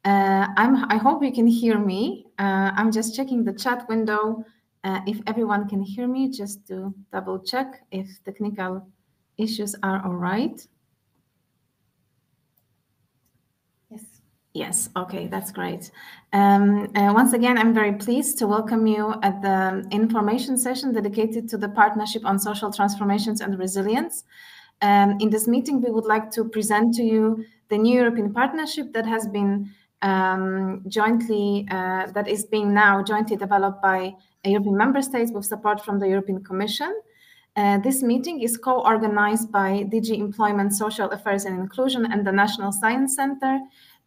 I hope you can hear me. I'm just checking the chat window if everyone can hear me, just to double check if technical issues are all right. Yes. Yes, okay, that's great. Once again, I'm very pleased to welcome you at the information session dedicated to the Partnership on Social Transformations and Resilience. In this meeting, we would like to present to you the new European partnership that has been that is being now jointly developed by European member states with support from the European Commission. This meeting is co-organized by DG Employment, Social Affairs and Inclusion and the National Science Center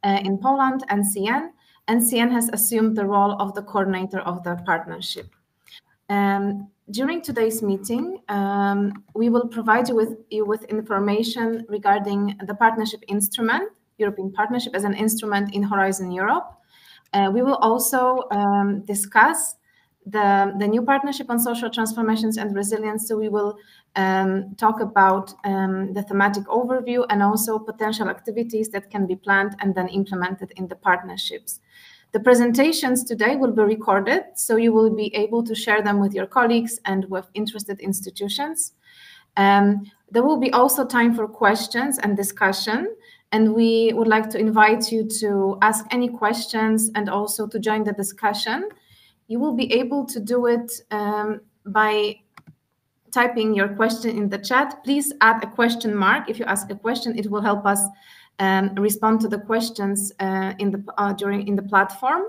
in Poland, NCN. NCN has assumed the role of the coordinator of the partnership. During today's meeting, we will provide you with information regarding the partnership instrument, European Partnership as an instrument in Horizon Europe. We will also discuss the new Partnership on Social Transformations and Resilience. So we will talk about the thematic overview and also potential activities that can be planned and then implemented in the partnerships. The presentations today will be recorded, so you will be able to share them with your colleagues and with interested institutions. There will be also time for questions and discussion, and we would like to invite you to ask any questions and also to join the discussion. You will be able to do it by typing your question in the chat. Please add a question mark. If you ask a question, it will help us respond to the questions in the platform.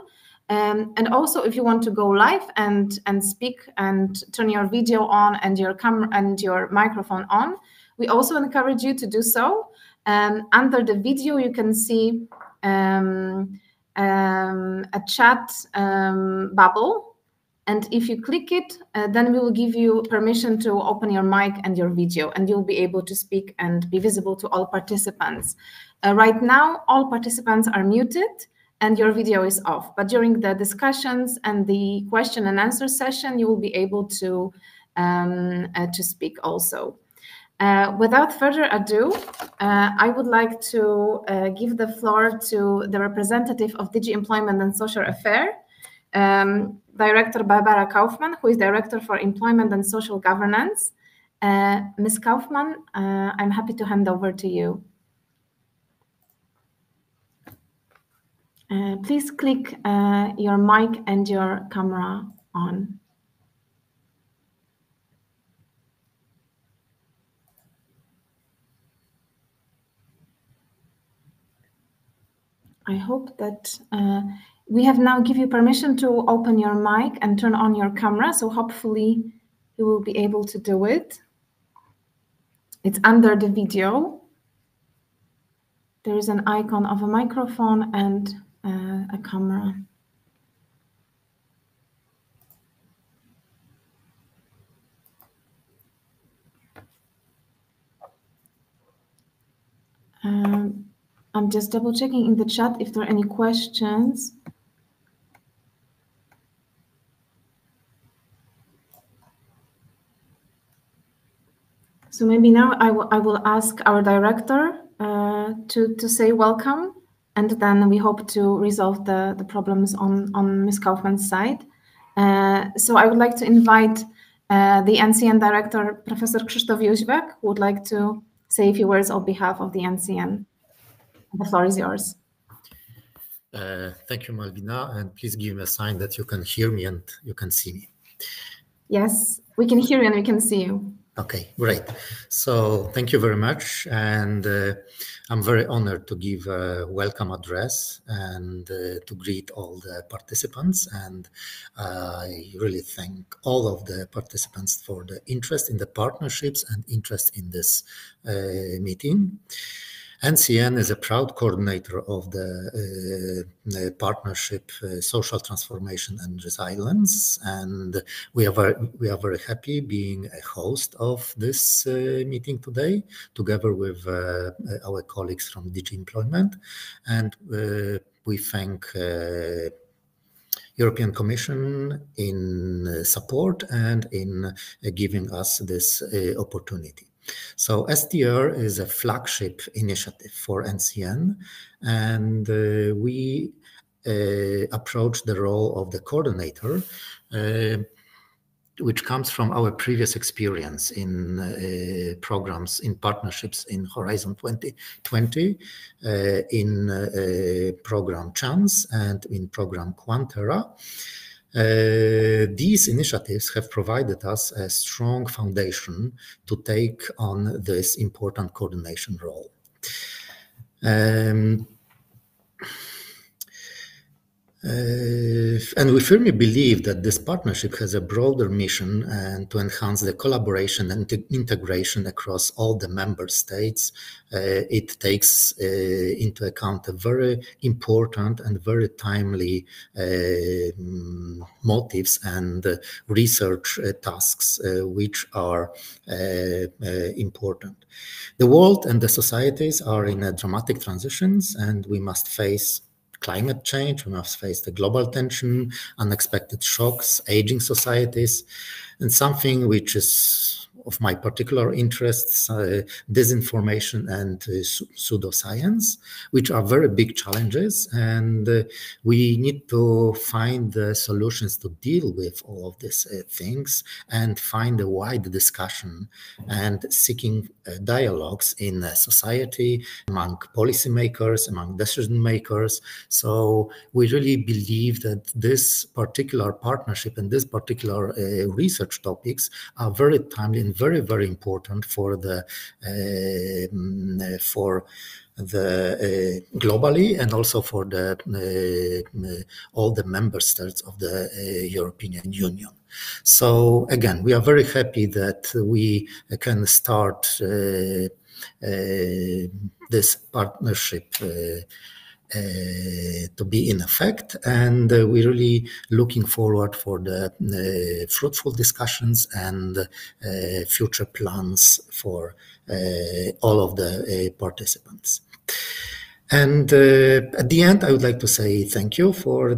And also, if you want to go live and speak and turn your video on and your camera and your microphone on, we also encourage you to do so. Under the video, you can see a chat bubble. And if you click it, then we will give you permission to open your mic and your video, and you'll be able to speak and be visible to all participants. Right now, all participants are muted and your video is off. But during the discussions and the question and answer session, you will be able to speak also. Without further ado, I would like to give the floor to the representative of DG Employment and Social Affairs, Director Barbara Kaufmann, who is Director for Employment and Social Governance. Ms. Kaufmann, I'm happy to hand over to you. Please click your mic and your camera on. I hope that we have now give you permission to open your mic and turn on your camera, so hopefully you will be able to do it. It's under the video. There is an icon of a microphone and a camera. I'm just double checking in the chat if there are any questions. So maybe now I will ask our director to say welcome, and then we hope to resolve the problems on Ms. Kaufmann's side. So I would like to invite the NCN director, Professor Krzysztof Jóźwiak, who would like to say a few words on behalf of the NCN. The floor is yours. Thank you, Malvina, and please give me a sign that you can hear me and you can see me. Yes, we can hear you and we can see you. Okay, great. So thank you very much. And I'm very honored to give a welcome address and to greet all the participants. And I really thank all of the participants for the interest in the partnerships and interest in this meeting. NCN is a proud coordinator of the partnership Social Transformation and Resilience, and we are very happy being a host of this meeting today, together with our colleagues from DG Employment, and we thank European Commission in support and in giving us this opportunity. So STR is a flagship initiative for NCN, and we approach the role of the coordinator, which comes from our previous experience in programs, in partnerships in Horizon 2020, in program Chance and in program Quantera. These initiatives have provided us a strong foundation to take on this important coordination role. And we firmly believe that this partnership has a broader mission and to enhance the collaboration and integration across all the member states. It takes into account a very important and very timely motives and research tasks which are important. The world and the societies are in a dramatic transitions, and we must face climate change, we must face the global tension, unexpected shocks, aging societies, and something which is of my particular interests, disinformation and pseudoscience, which are very big challenges, and we need to find solutions to deal with all of these things and find a wide discussion and seeking dialogues in society, among policymakers, among decision makers. So we really believe that this particular partnership and this particular research topics are very timely and very, very important for the globally and also for the all the member states of the European Union. So again, we are very happy that we can start this partnership to be in effect, and we're really looking forward for the fruitful discussions and future plans for all of the participants. And at the end, I would like to say thank you for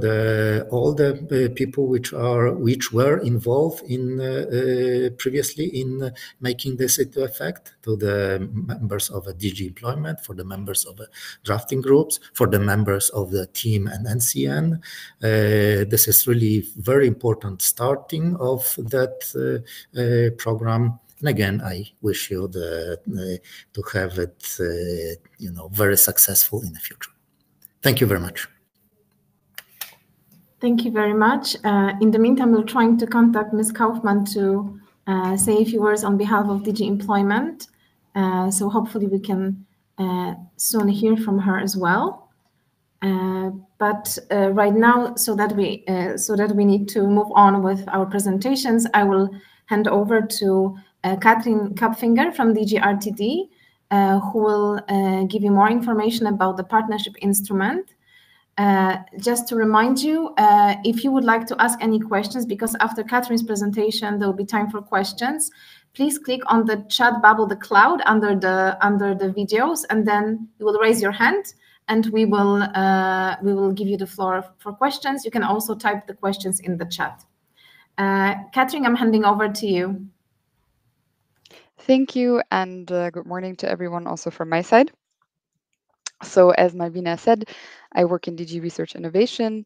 all the people which were involved in previously in making this into effect, to the members of DG Employment, for the members of drafting groups, for the members of the team and NCN. This is really very important starting of that program. And again, I wish you to have it, very successful in the future. Thank you very much. Thank you very much. In the meantime, we're trying to contact Ms. Kaufmann to say a few words on behalf of DG Employment. So hopefully we can soon hear from her as well. But right now, so that we need to move on with our presentations, I will hand over to Katrin Kapfinger from DG RTD, who will give you more information about the partnership instrument. Just to remind you, if you would like to ask any questions, because after Katrin's presentation, there will be time for questions, please click on the chat bubble, the cloud under the videos, and then you will raise your hand, and we will give you the floor for questions. You can also type the questions in the chat. Katrin, I'm handing over to you. Thank you, and good morning to everyone also from my side. So as Malvina said, I work in DG Research Innovation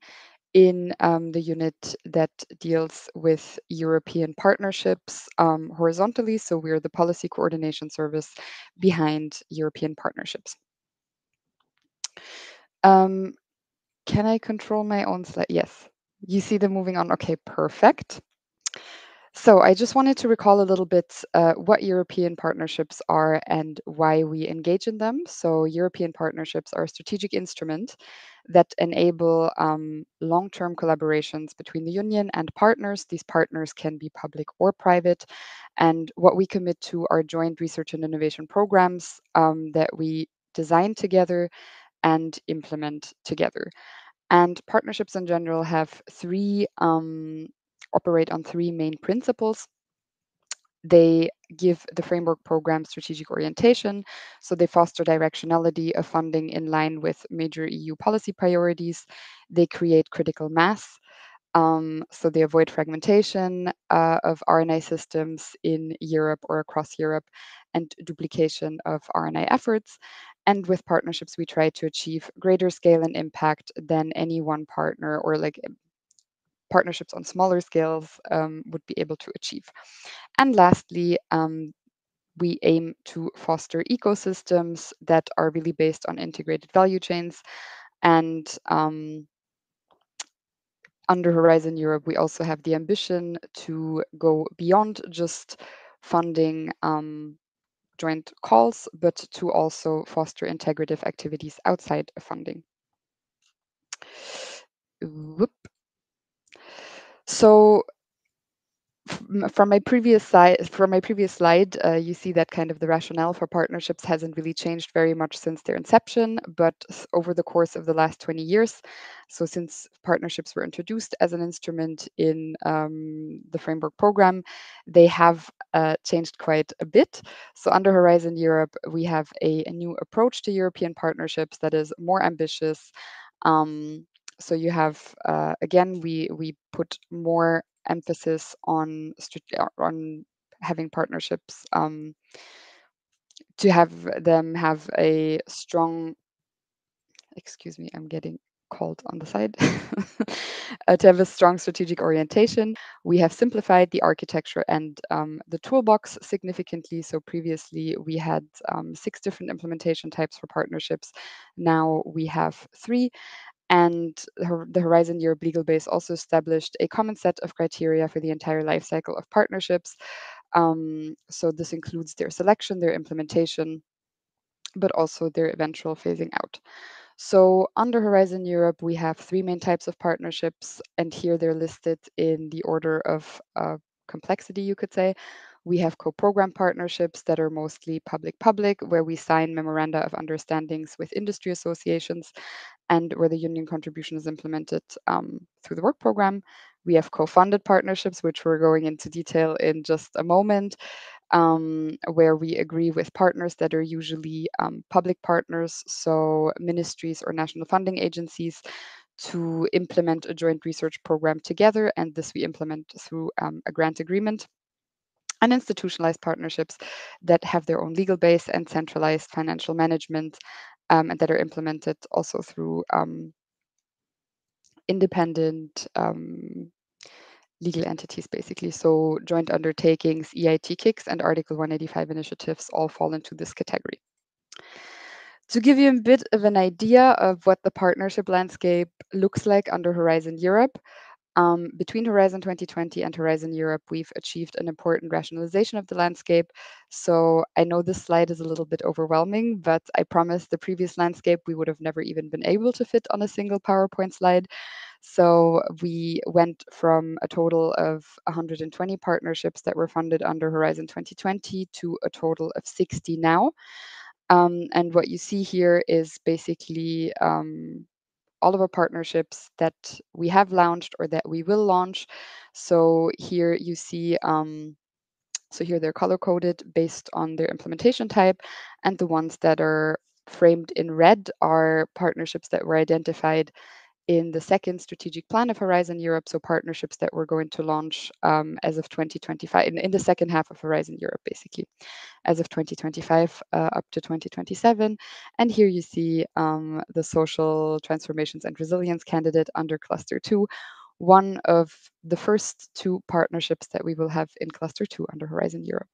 in the unit that deals with European partnerships horizontally. So we're the policy coordination service behind European partnerships. Can I control my own slide? Yes. You see them moving on. Okay, perfect. So I just wanted to recall a little bit what European partnerships are and why we engage in them. So European partnerships are a strategic instrument that enable long-term collaborations between the Union and partners. These partners can be public or private. And what we commit to are joint research and innovation programs that we design together and implement together. And partnerships in general have operate on three main principles. They give the framework program strategic orientation, so they foster directionality of funding in line with major EU policy priorities. They create critical mass, So they avoid fragmentation of RNA systems in Europe or across Europe and duplication of RNA efforts. And with partnerships, we try to achieve greater scale and impact than any one partner or like partnerships on smaller scales would be able to achieve. And lastly, we aim to foster ecosystems that are really based on integrated value chains. And under Horizon Europe, we also have the ambition to go beyond just funding joint calls, but to also foster integrative activities outside of funding. Whoop. So from my previous slide, you see that kind of the rationale for partnerships hasn't really changed very much since their inception, but over the course of the last 20 years, so since partnerships were introduced as an instrument in the framework program, they have changed quite a bit. So under Horizon Europe, we have a new approach to European partnerships that is more ambitious. So you have again, we put more emphasis on having partnerships to have them have a strong, excuse me, I'm getting called on the side, to have a strong strategic orientation. We have simplified the architecture and the toolbox significantly. So previously we had 6 different implementation types for partnerships. Now we have 3. And the Horizon Europe legal base also established a common set of criteria for the entire life cycle of partnerships. So this includes their selection, their implementation, but also their eventual phasing out. So under Horizon Europe, we have 3 main types of partnerships, and here they're listed in the order of complexity, you could say. We have co-program partnerships that are mostly public-public, where we sign memoranda of understandings with industry associations and where the union contribution is implemented through the work program. We have co-funded partnerships, which we're going into detail in just a moment, where we agree with partners that are usually public partners, so ministries or national funding agencies, to implement a joint research program together, and this we implement through a grant agreement. And institutionalized partnerships that have their own legal base and centralized financial management, and that are implemented also through independent legal entities, basically. So joint undertakings, EIT kicks, and Article 185 initiatives all fall into this category. To give you a bit of an idea of what the partnership landscape looks like under Horizon Europe, between Horizon 2020 and Horizon Europe, we've achieved an important rationalization of the landscape. So I know this slide is a little bit overwhelming, but I promise the previous landscape we would have never even been able to fit on a single PowerPoint slide. So we went from a total of 120 partnerships that were funded under Horizon 2020 to a total of 60 now. And what you see here is basically all of our partnerships that we have launched or that we will launch. So here you see, so here they're color coded based on their implementation type, and the ones that are framed in red are partnerships that were identified in the second strategic plan of Horizon Europe, so partnerships that we're going to launch as of 2025, in the second half of Horizon Europe, basically, as of 2025 up to 2027. And here you see the social transformations and resilience candidate under Cluster 2, one of the first 2 partnerships that we will have in Cluster 2 under Horizon Europe.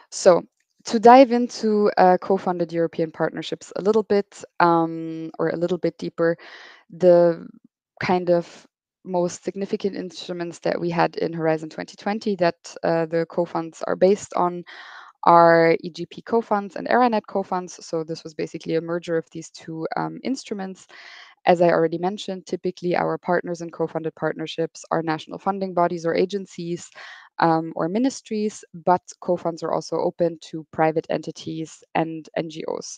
So to dive into co-funded European partnerships a little bit, or a little bit deeper, the kind of most significant instruments that we had in Horizon 2020 that the co-funds are based on are EGP co-funds and Aranet co-funds. So this was basically a merger of these 2 instruments. As I already mentioned, typically our partners in co-funded partnerships are national funding bodies or agencies or ministries, but co-funds are also open to private entities and NGOs.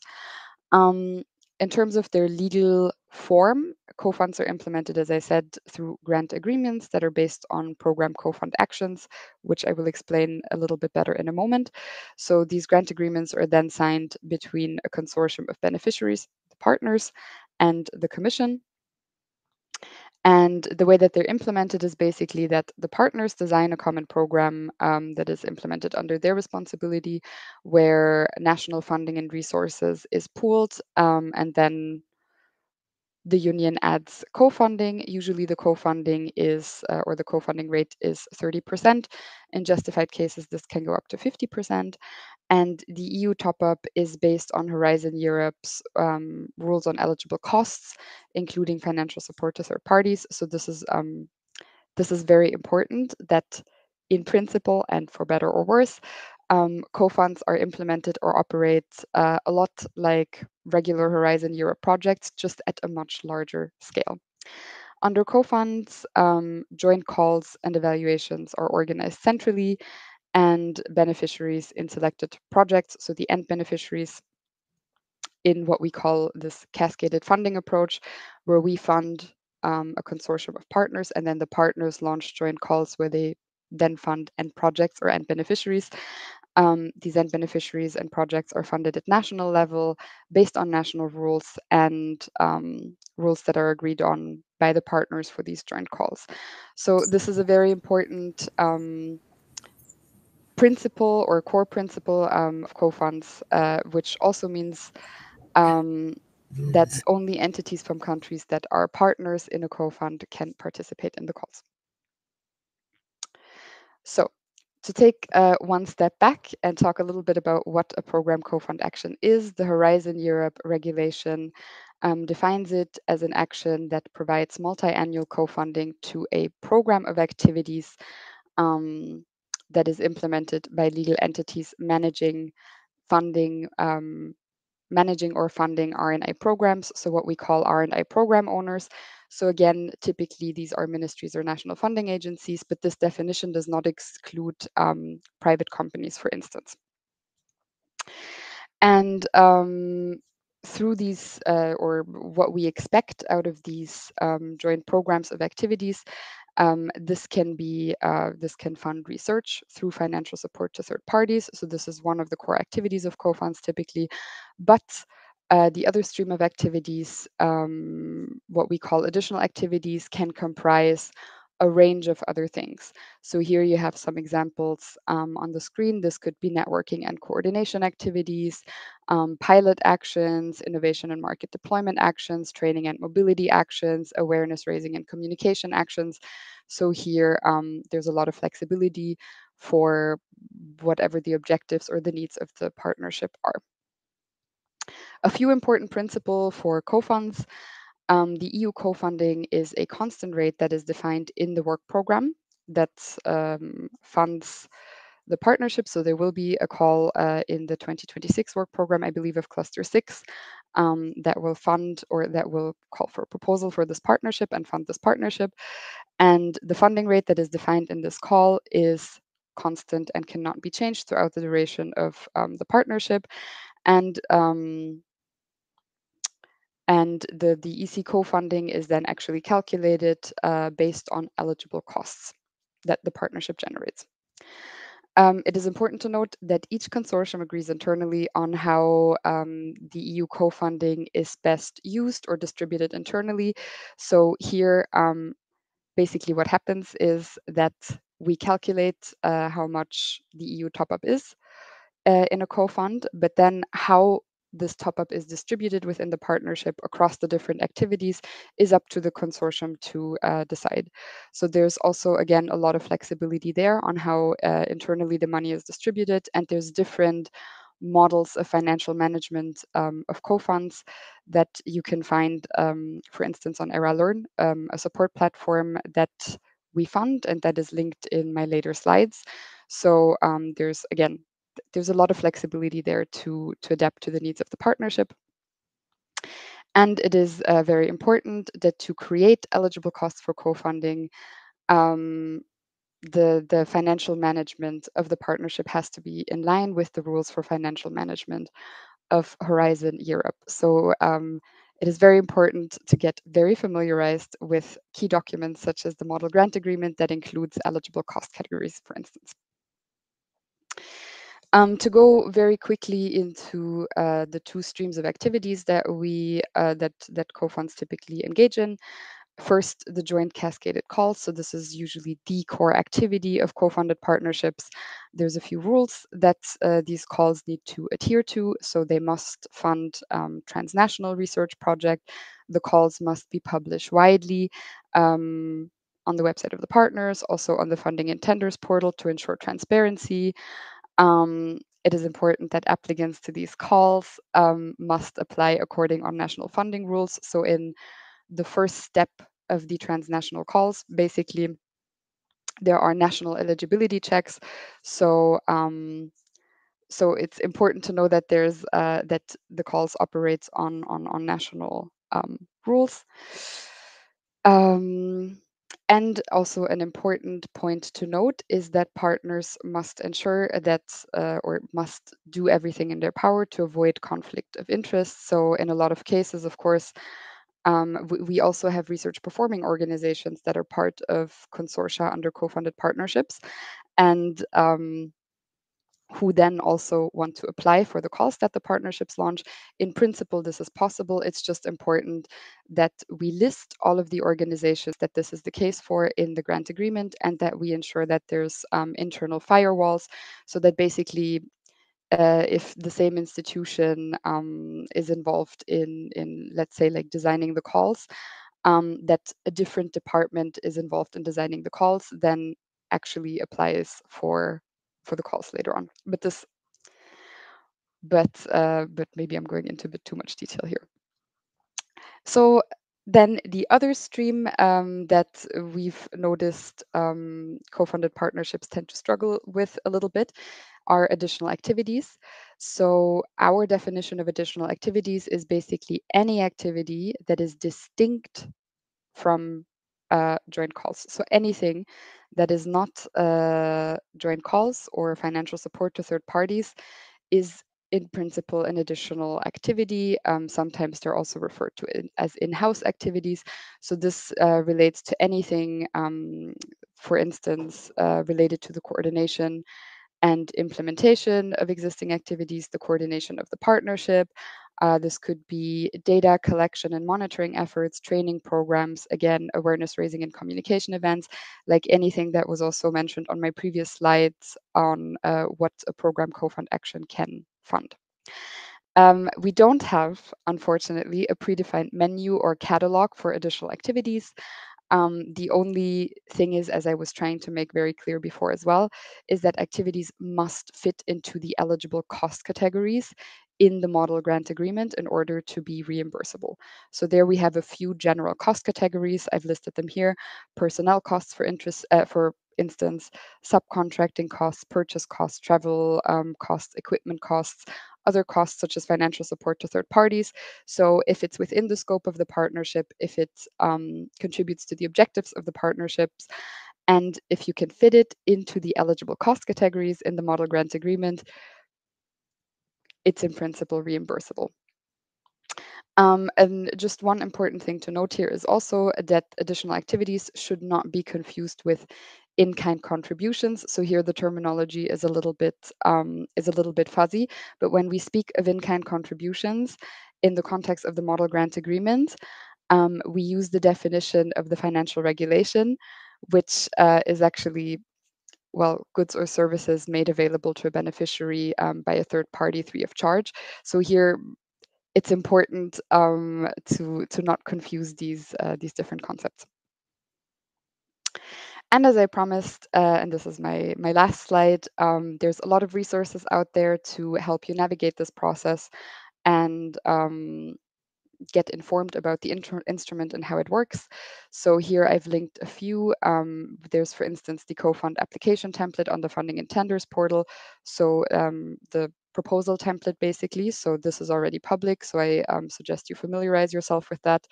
In terms of their legal form, co-funds are implemented, as I said, through grant agreements that are based on program co-fund actions, which I will explain a little bit better in a moment. So these grant agreements are then signed between a consortium of beneficiaries, the partners, and the Commission. And the way that they're implemented is basically that the partners design a common program that is implemented under their responsibility, where national funding and resources is pooled, and then the union adds co-funding. Usually the co-funding is, or the co-funding rate is 30%. In justified cases, this can go up to 50%. And the EU top-up is based on Horizon Europe's rules on eligible costs, including financial support to third parties. So this is very important that in principle, and for better or worse, co-funds are implemented or operate a lot like regular Horizon Europe projects, just at a much larger scale. Under co-funds, joint calls and evaluations are organized centrally, and beneficiaries in selected projects, so the end beneficiaries, in what we call this cascaded funding approach, where we fund a consortium of partners, and then the partners launch joint calls where they then fund end projects or end beneficiaries. These end beneficiaries and projects are funded at national level based on national rules and rules that are agreed on by the partners for these joint calls. So this is a very important principle or core principle of co-funds, which also means that only entities from countries that are partners in a co-fund can participate in the calls. So to take one step back and talk a little bit about what a program co-fund action is, the Horizon Europe regulation defines it as an action that provides multi-annual co-funding to a program of activities that is implemented by legal entities funding managing or funding R&I programs, so what we call R&I program owners. So again, typically these are ministries or national funding agencies, but this definition does not exclude private companies, for instance. And through these, or what we expect out of these joint programs of activities, this can fund research through financial support to third parties. So this is one of the core activities of co-funds typically. But the other stream of activities, what we call additional activities, can comprise a range of other things. So here you have some examples on the screen. This could be networking and coordination activities, pilot actions, innovation and market deployment actions, training and mobility actions, awareness raising and communication actions. So here there's a lot of flexibility for whatever the objectives or the needs of the partnership are. A few important principles for co-funds. The EU co-funding is a constant rate that is defined in the work program that funds the partnership. So there will be a call in the 2026 work program, I believe, of Cluster 6 that will fund, or that will call for a proposal for this partnership and fund this partnership. And the funding rate that is defined in this call is constant and cannot be changed throughout the duration of the partnership. And the EC co-funding is then actually calculated based on eligible costs that the partnership generates. It is important to note that each consortium agrees internally on how the EU co-funding is best used or distributed internally. So here, basically what happens is that we calculate how much the EU top-up is in a co-fund, but then how this top-up is distributed within the partnership across the different activities is up to the consortium to decide. So there's also, again, a lot of flexibility there on how internally the money is distributed, and there's different models of financial management of co-funds that you can find, for instance, on Era Learn, a support platform that we fund and that is linked in my later slides. So there's a lot of flexibility there to adapt to the needs of the partnership. And it is very important that to create eligible costs for co-funding, the financial management of the partnership has to be in line with the rules for financial management of Horizon Europe. So it is very important to get very familiarized with key documents such as the model grant agreement that includes eligible cost categories, for instance. To go very quickly into the two streams of activities that we that co-funds typically engage in. First, the joint cascaded calls. So this is usually the core activity of co-funded partnerships. There's a few rules that these calls need to adhere to. So they must fund transnational research project. The calls must be published widely on the website of the partners, also on the funding and tenders portal to ensure transparency. It is important that applicants to these calls must apply according on national funding rules. So in the first step of the transnational calls, basically, there are national eligibility checks. So so it's important to know that there's that the calls operates on national rules. And also an important point to note is that partners must ensure that or must do everything in their power to avoid conflict of interest. So in a lot of cases, of course, we also have research performing organizations that are part of consortia under co-funded partnerships, and who then also want to apply for the calls that the partnerships launch. In principle, this is possible. It's just important that we list all of the organizations that this is the case for in the grant agreement, and that we ensure that there's internal firewalls, so that basically if the same institution is involved in, let's say, like designing the calls, that a different department is involved in designing the calls, then actually applies for the calls later on. But maybe I'm going into a bit too much detail here. So then the other stream that we've noticed co-funded partnerships tend to struggle with a little bit are additional activities. So our definition of additional activities is basically any activity that is distinct from joint calls. So anything that is not joint calls or financial support to third parties is in principle an additional activity. Sometimes they're also referred to as in-house activities. So this relates to anything, for instance, related to the coordination and implementation of existing activities, the coordination of the partnership. This could be data collection and monitoring efforts, training programs, again, awareness raising and communication events, like anything that was also mentioned on my previous slides on what a program co-fund action can fund. We don't have, unfortunately, a predefined menu or catalog for additional activities. The only thing is, as I was trying to make very clear before as well, is that activities must fit into the eligible cost categories in the model grant agreement in order to be reimbursable. So there we have a few general cost categories. I've listed them here: personnel costs, for instance, subcontracting costs, purchase costs, travel costs, equipment costs, other costs such as financial support to third parties. So if it's within the scope of the partnership, if it contributes to the objectives of the partnerships, and if you can fit it into the eligible cost categories in the model grant agreement, it's in principle reimbursable. And just one important thing to note here is also that additional activities should not be confused with in-kind contributions. So here the terminology is a little bit fuzzy. But when we speak of in-kind contributions in the context of the model grant agreement, we use the definition of the financial regulation, which is actually, well, goods or services made available to a beneficiary by a third party free of charge. So here it's important to not confuse these different concepts. And as I promised, and this is my last slide, there's a lot of resources out there to help you navigate this process and get informed about the instrument and how it works. So here I've linked a few. There's, for instance, the co-fund application template on the funding and tenders portal. So the proposal template, basically. So this is already public, so I suggest you familiarize yourself with that.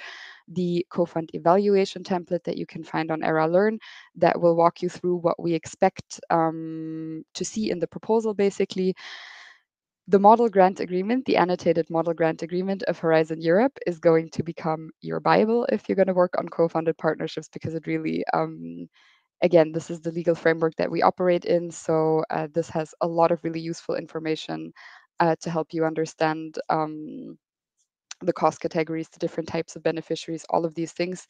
The co-fund evaluation template that you can find on ERA Learn, that will walk you through what we expect to see in the proposal, basically. The model grant agreement, the annotated model grant agreement of Horizon Europe, is going to become your Bible if you're going to work on co-funded partnerships, because it really, again, this is the legal framework that we operate in. So this has a lot of really useful information to help you understand the cost categories, the different types of beneficiaries, all of these things.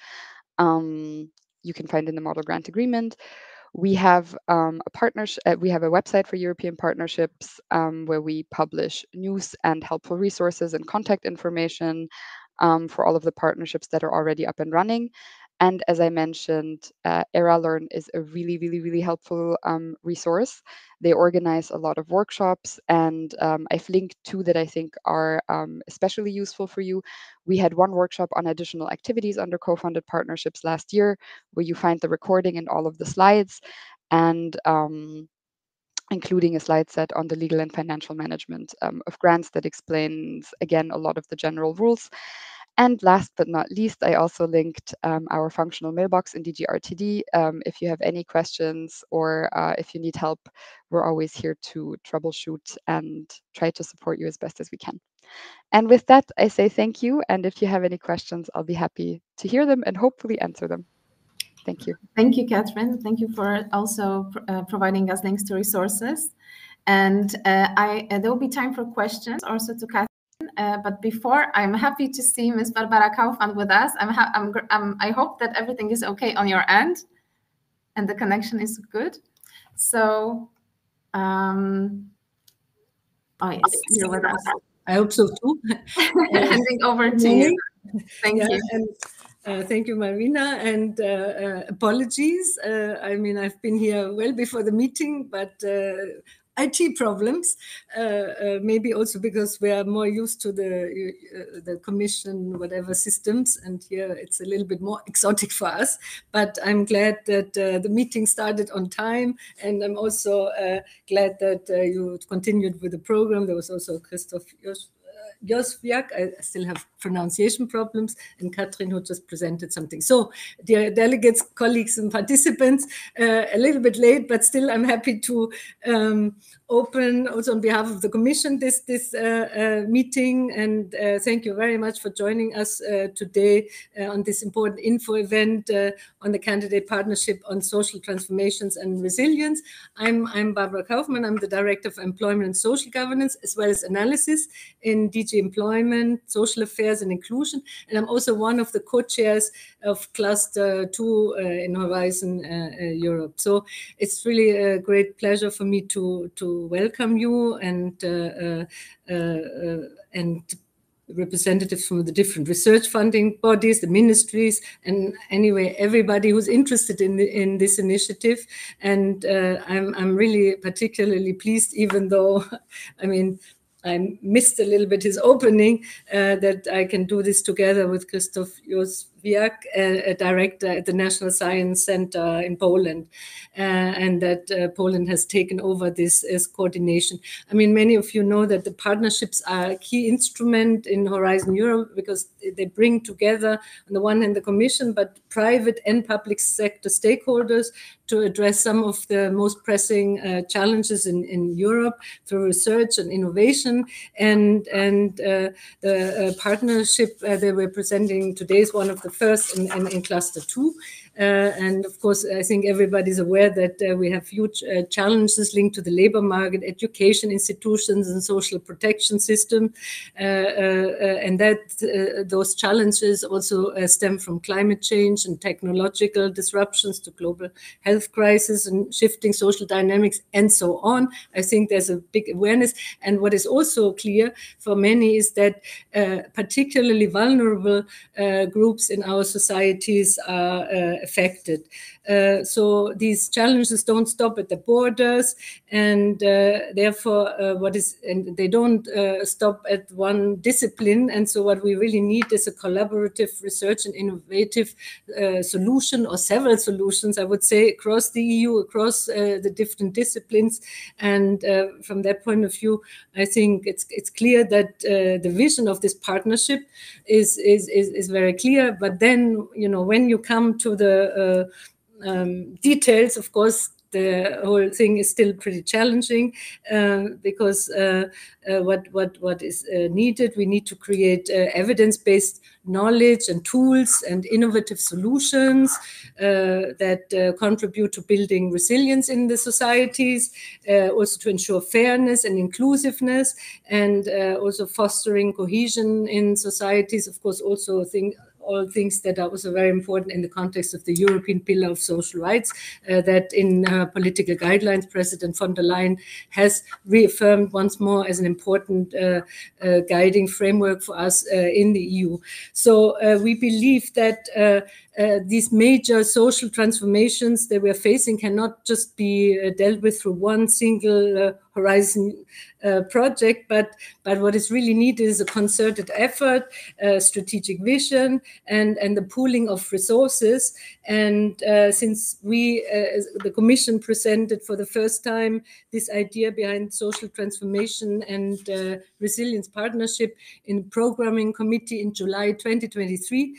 you can find in the Model Grant Agreement. We have a partnership. We have a website for European partnerships where we publish news and helpful resources and contact information for all of the partnerships that are already up and running. And as I mentioned, ERA-Learn is a really, really, really helpful resource. They organize a lot of workshops, and I've linked two that I think are especially useful for you. We had one workshop on additional activities under co-funded partnerships last year, where you find the recording and all of the slides, and including a slide set on the legal and financial management of grants that explains, again, a lot of the general rules. And last but not least, I also linked our functional mailbox in DGRTD. If you have any questions or if you need help, we're always here to troubleshoot and try to support you as best as we can. And with that, I say thank you. And if you have any questions, I'll be happy to hear them and hopefully answer them. Thank you. Thank you, Catherine. Thank you for also providing us links to resources. And there will be time for questions also to Catherine. But before, I'm happy to see Ms. Barbara Kaufmann with us. I hope that everything is okay on your end and the connection is good. So, oh yes, you're with us. I hope so too. Handing over to you. Thank you. And, thank you, Marina, and apologies. I mean, I've been here well before the meeting, but IT problems, maybe also because we are more used to the commission, whatever systems, and here it's a little bit more exotic for us. But I'm glad that the meeting started on time, and I'm also glad that you continued with the program. There was also Christoph Joswiak, I still have pronunciation problems, and Katrin, who just presented something. So, dear delegates, colleagues, and participants, a little bit late, but still I'm happy to open also on behalf of the Commission this meeting, and thank you very much for joining us today on this important info event on the Candidate Partnership on Social Transformations and Resilience. I'm Barbara Kaufmann. I'm the Director of Employment and Social Governance, as well as Analysis in DG Employment, Social Affairs and Inclusion. And I'm also one of the co-chairs of Cluster 2 in Horizon Europe. So it's really a great pleasure for me to welcome you and representatives from the different research funding bodies, the ministries, and anyway, everybody who's interested in this initiative. And I'm really particularly pleased, even though, I mean, I missed a little bit his opening, that I can do this together with Christoph Joswiak, a director at the National Science Center in Poland, and that Poland has taken over this as coordination. I mean, many of you know that the partnerships are a key instrument in Horizon Europe because they bring together, on the one hand, the Commission, but private and public sector stakeholders to address some of the most pressing challenges in Europe through research and innovation. And the partnership they were presenting today is one of the first in Cluster 2. And of course, I think everybody's aware that we have huge challenges linked to the labor market, education institutions, and social protection system. And that those challenges also stem from climate change and technological disruptions to global health crisis and shifting social dynamics and so on. I think there's a big awareness. And what is also clear for many is that particularly vulnerable groups in our societies are affected. So these challenges don't stop at the borders, and therefore and they don't stop at one discipline. And so what we really need is a collaborative research and innovative solution, or several solutions, I would say, across the EU, across the different disciplines. And from that point of view, I think it's clear that the vision of this partnership is very clear. But then, you know, when you come to the details, of course, the whole thing is still pretty challenging because what is needed, we need to create evidence-based knowledge and tools and innovative solutions that contribute to building resilience in the societies, also to ensure fairness and inclusiveness, and also fostering cohesion in societies. Of course, also all things that are also very important in the context of the European Pillar of Social Rights, that in political guidelines, President von der Leyen has reaffirmed once more as an important guiding framework for us in the EU. So we believe that these major social transformations that we're facing cannot just be dealt with through one single Horizon project, but what is really needed is a concerted effort, strategic vision, and the pooling of resources. And since the Commission presented for the first time this idea behind social transformation and resilience partnership in programming committee in July 2023,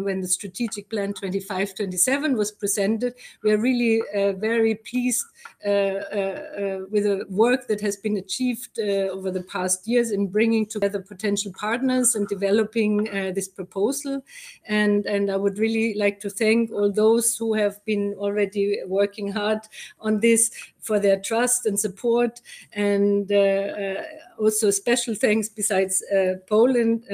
when the strategic plan 25-27 was presented, we are really very pleased with the work that has been achieved over the past years in bringing together potential partners and developing this proposal. And I would really like to thank all those who have been already working hard on this for their trust and support, and also special thanks besides Poland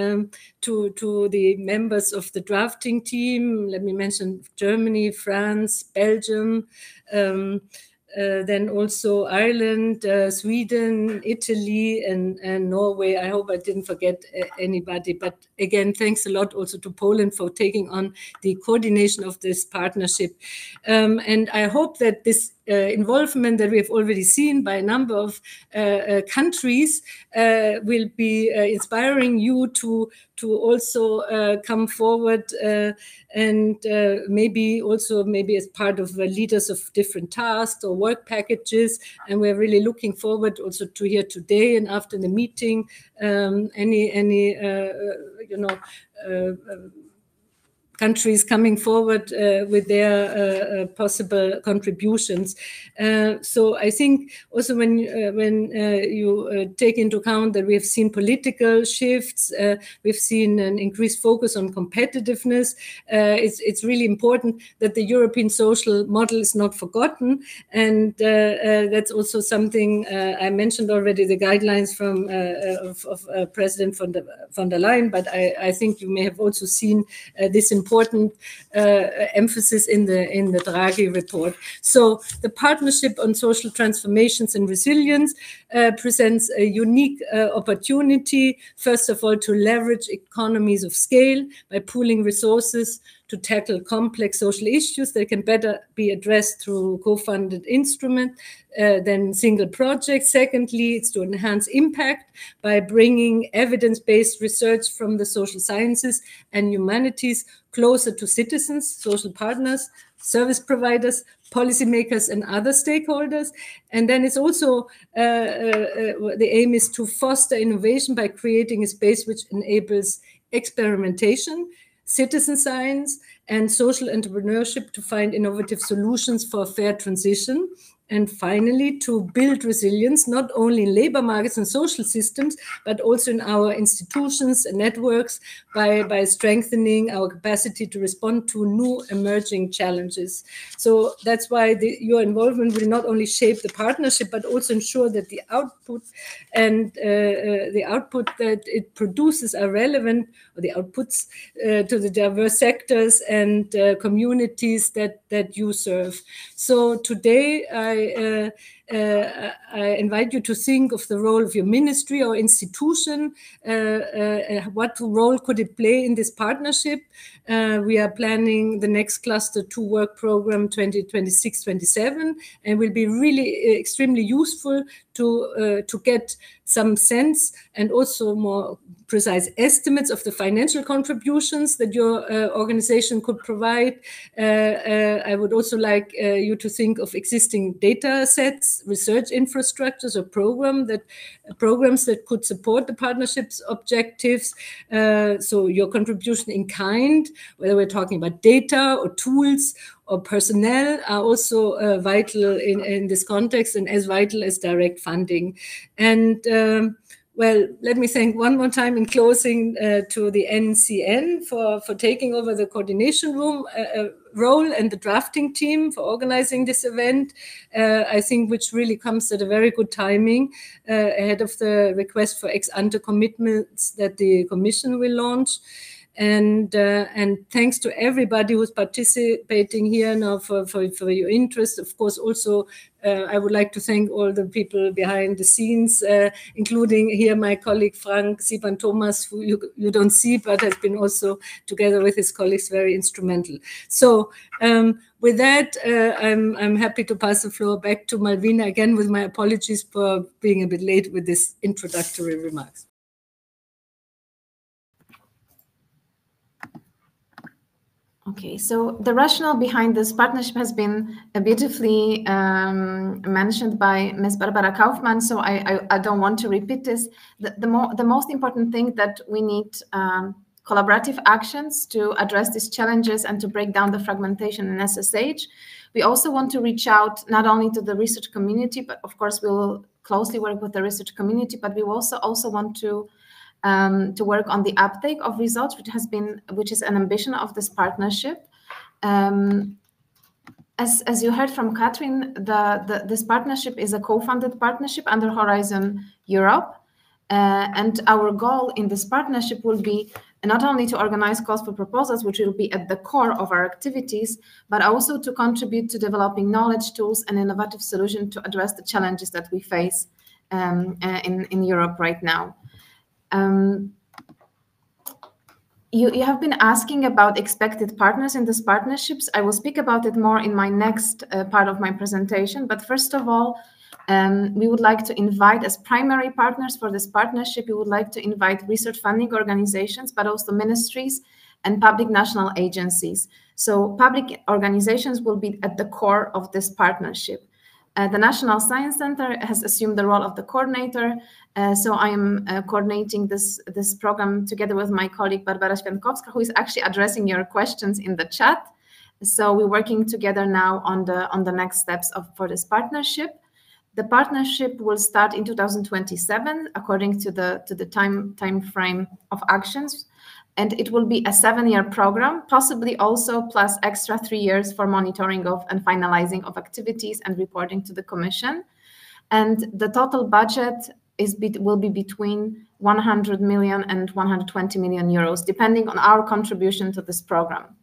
to the members of the drafting team. Let me mention Germany, France, Belgium, then also Ireland, Sweden, Italy, and Norway. I hope I didn't forget anybody. But again, thanks a lot also to Poland for taking on the coordination of this partnership. And I hope that this involvement that we have already seen by a number of countries will be inspiring you to also come forward and maybe as part of you of different tasks or work packages. And we're really looking forward also to hear today and after the meeting any countries coming forward with their possible contributions. So I think also when you take into account that we have seen political shifts, we've seen an increased focus on competitiveness, it's really important that the European social model is not forgotten. And that's also something I mentioned already, the guidelines from of President von der Leyen, but I think you may have also seen this important emphasis in the Draghi report. So the partnership on social transformations and resilience presents a unique opportunity, first of all, to leverage economies of scale by pooling resources to tackle complex social issues that can better be addressed through co-funded instruments than single projects. Secondly, it's to enhance impact by bringing evidence-based research from the social sciences and humanities closer to citizens, social partners, service providers, policymakers, and other stakeholders. And then it's also, the aim is to foster innovation by creating a space which enables experimentation, citizen science, and social entrepreneurship to find innovative solutions for a fair transition. And finally, to build resilience, not only in labor markets and social systems, but also in our institutions and networks by strengthening our capacity to respond to new emerging challenges. So that's why your involvement will not only shape the partnership, but also ensure that the output and the output that it produces are relevant, or the outputs to the diverse sectors and communities that you serve. So today, I invite you to think of the role of your ministry or institution. What role could it play in this partnership? We are planning the next Cluster 2 work program 2026-27, and will be really extremely useful to get some sense and also more precise estimates of the financial contributions that your organization could provide. I would also like you to think of existing data sets, research infrastructures, or programs that could support the partnership's objectives. So your contribution in kind, whether we're talking about data or tools or personnel, are also vital in this context, and as vital as direct funding. And well, let me thank one more time in closing to the NCN for taking over the coordination room role, and the drafting team for organizing this event, I think, which really comes at a very good timing ahead of the request for ex-ante commitments that the Commission will launch. And thanks to everybody who's participating here now for your interest. Of course, also I would like to thank all the people behind the scenes, including here my colleague Frank Siban Thomas, who you don't see, but has been also together with his colleagues very instrumental. So with that, I'm happy to pass the floor back to Malvina again, with my apologies for being a bit late with this introductory remarks. Okay, so the rationale behind this partnership has been beautifully mentioned by Ms. Barbara Kaufmann, so I don't want to repeat this. The most important thing that we need collaborative actions to address these challenges and to break down the fragmentation in SSH. We also want to reach out not only to the research community, but of course we will closely work with the research community, but we also want to work on the uptake of results, which is an ambition of this partnership. As you heard from Catherine, this partnership is a co-funded partnership under Horizon Europe, and our goal in this partnership will be not only to organize calls for proposals, which will be at the core of our activities, but also to contribute to developing knowledge, tools, and innovative solutions to address the challenges that we face in Europe right now. You have been asking about expected partners in these partnerships. I will speak about it more in my next part of my presentation. But first of all, we would like to invite as primary partners for this partnership, we would like to invite research funding organizations, but also ministries and public national agencies. So public organizations will be at the core of this partnership. The National Science Center has assumed the role of the coordinator, so I am coordinating this program together with my colleague Barbara Świętkowska, who is actually addressing your questions in the chat. So we're working together now on the next steps for this partnership. The partnership will start in 2027, according to the time frame of actions. And it will be a 7-year program, possibly also plus extra 3 years for monitoring of and finalizing of activities and reporting to the Commission. And the total budget will be between 100 million and 120 million euros, depending on our contribution to this program.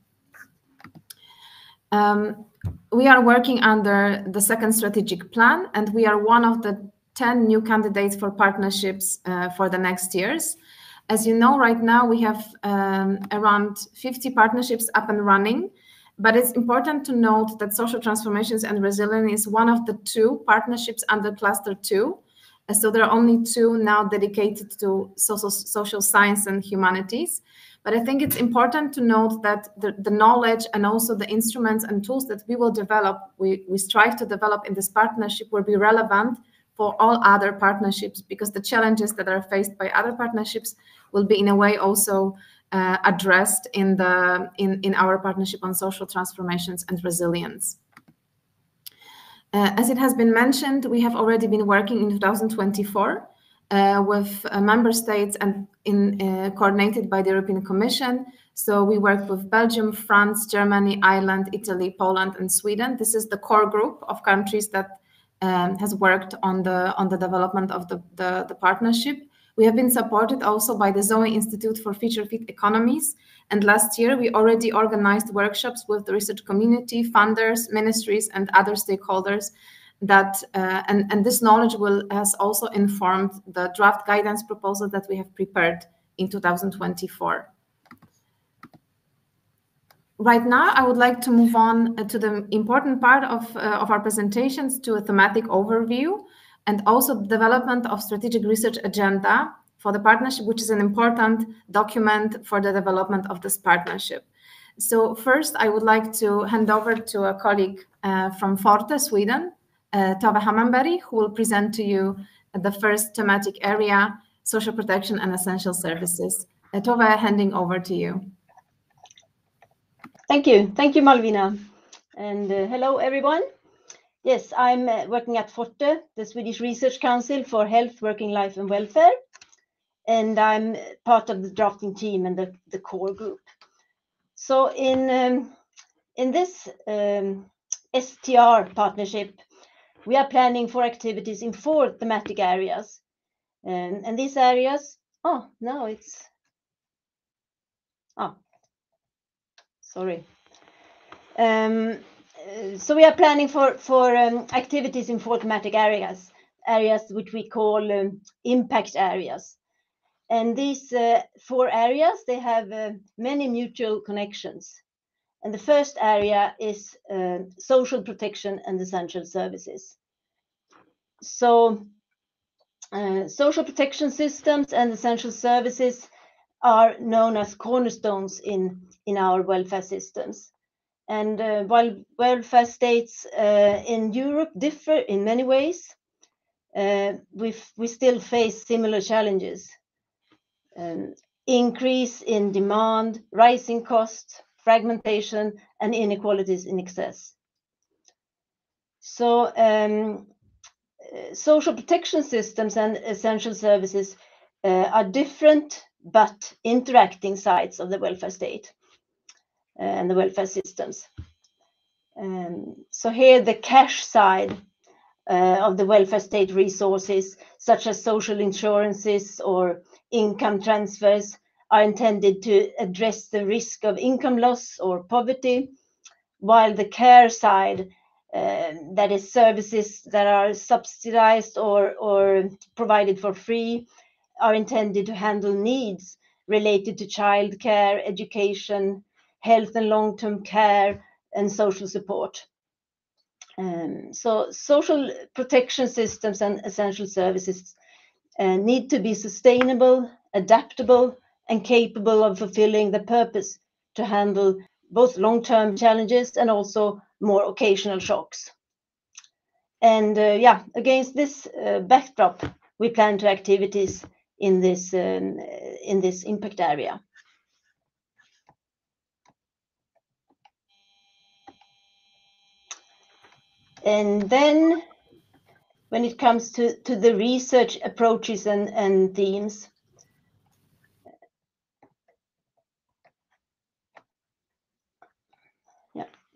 We are working under the second strategic plan, and we are one of the 10 new candidates for partnerships for the next years. As you know, right now we have around 50 partnerships up and running, but it's important to note that social transformations and resilience is one of the 2 partnerships under Cluster 2. So there are only 2 now dedicated to social science and humanities. But I think it's important to note that the knowledge and also the instruments and tools that we will develop, we strive to develop in this partnership will be relevant for all other partnerships, because the challenges that are faced by other partnerships will be in a way also addressed in our partnership on social transformations and resilience. As it has been mentioned, we have already been working in 2024 with member states and coordinated by the European Commission. So we worked with Belgium, France, Germany, Ireland, Italy, Poland, and Sweden. This is the core group of countries that has worked on the development of the partnership. We have been supported also by the Zoe Institute for Future Fit Economies. And last year, we already organized workshops with the research community, funders, ministries, and other stakeholders. And this knowledge has also informed the draft guidance proposal that we have prepared in 2024. Right now, I would like to move on to the important part of our presentations, to a thematic overview and also the development of strategic research agenda for the partnership, which is an important document for the development of this partnership. So first, I would like to hand over to a colleague from Forte, Sweden, Tove Hammarberg, who will present to you the first thematic area, social protection and essential services. Tove, handing over to you. Thank you, Malvina, and hello everyone. Yes, I'm working at Forte, the Swedish Research Council for Health, Working Life and Welfare, and I'm part of the drafting team and the core group. So in this STR partnership, we are planning for activities in 4 thematic areas, and these areas. Oh, now it's. Sorry. So we are planning for activities in 4 thematic areas which we call impact areas. And these 4 areas, they have many mutual connections. And the first area is social protection and essential services. So social protection systems and essential services are known as cornerstones in our welfare systems. And while welfare states in Europe differ in many ways, we still face similar challenges. Increase in demand, rising costs, fragmentation, and inequalities in excess. So social protection systems and essential services are different but interacting sides of the welfare state and the welfare systems. So here the cash side of the welfare state resources, such as social insurances or income transfers, are intended to address the risk of income loss or poverty, while the care side, that is services that are subsidized or provided for free, are intended to handle needs related to childcare, education, health and long-term care, and social support. So social protection systems and essential services need to be sustainable, adaptable, and capable of fulfilling the purpose to handle both long-term challenges and also more occasional shocks. And against this backdrop, we plan to activities in this impact area. And then when it comes to the research approaches and themes,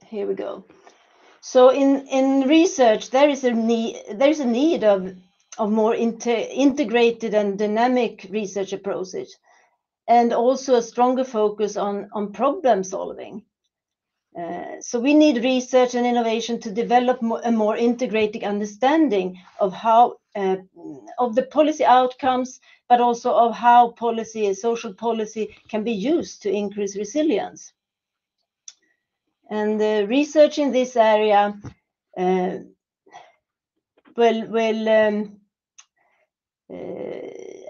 here we go. So in research, there is a need of more integrated and dynamic research approaches, and also a stronger focus on problem solving. So we need research and innovation to develop a more integrated understanding of how of the policy outcomes, but also of how social policy can be used to increase resilience. And the research in this area will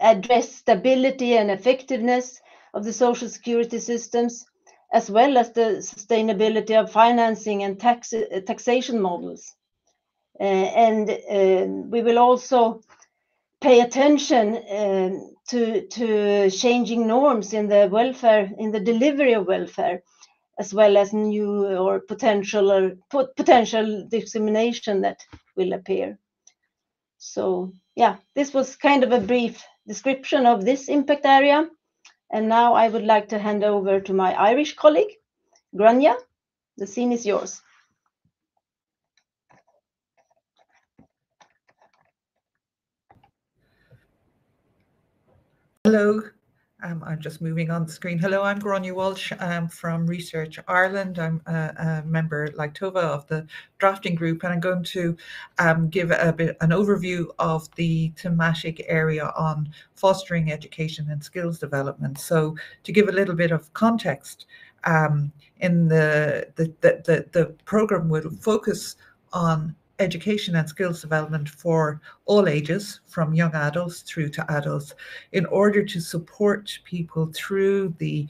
address stability and effectiveness of the social security systems, as well as the sustainability of financing and taxation models. And we will also pay attention to changing norms in the welfare, in the delivery of welfare, as well as new or potential discrimination that will appear. So yeah, this was kind of a brief description of this impact area. And now I would like to hand over to my Irish colleague, Grania. The scene is yours. Hello. I'm just moving on the screen. Hello, I'm Grania Walsh. I'm from Research Ireland. I'm a member, like Tova, of the drafting group, and I'm going to give an overview of the thematic area on fostering education and skills development. So to give a little bit of context, in the program will focus on education and skills development for all ages, from young adults through to adults, in order to support people through the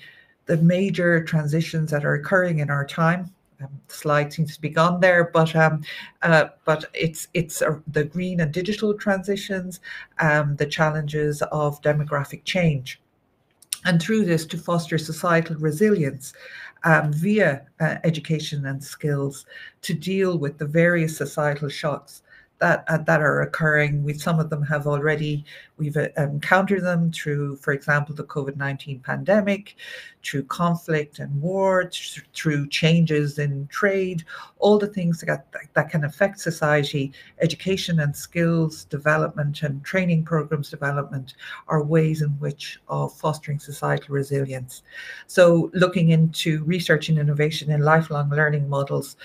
major transitions that are occurring in our time. The slide seems to be gone there, but it's the green and digital transitions, the challenges of demographic change. And through this, to foster societal resilience via education and skills to deal with the various societal shocks that are occurring. Some of them have already, we've encountered them through, for example, the COVID-19 pandemic, through conflict and war, through changes in trade, all the things that can affect society. Education and skills development and training programs development are ways in which of fostering societal resilience. So looking into research and innovation in lifelong learning models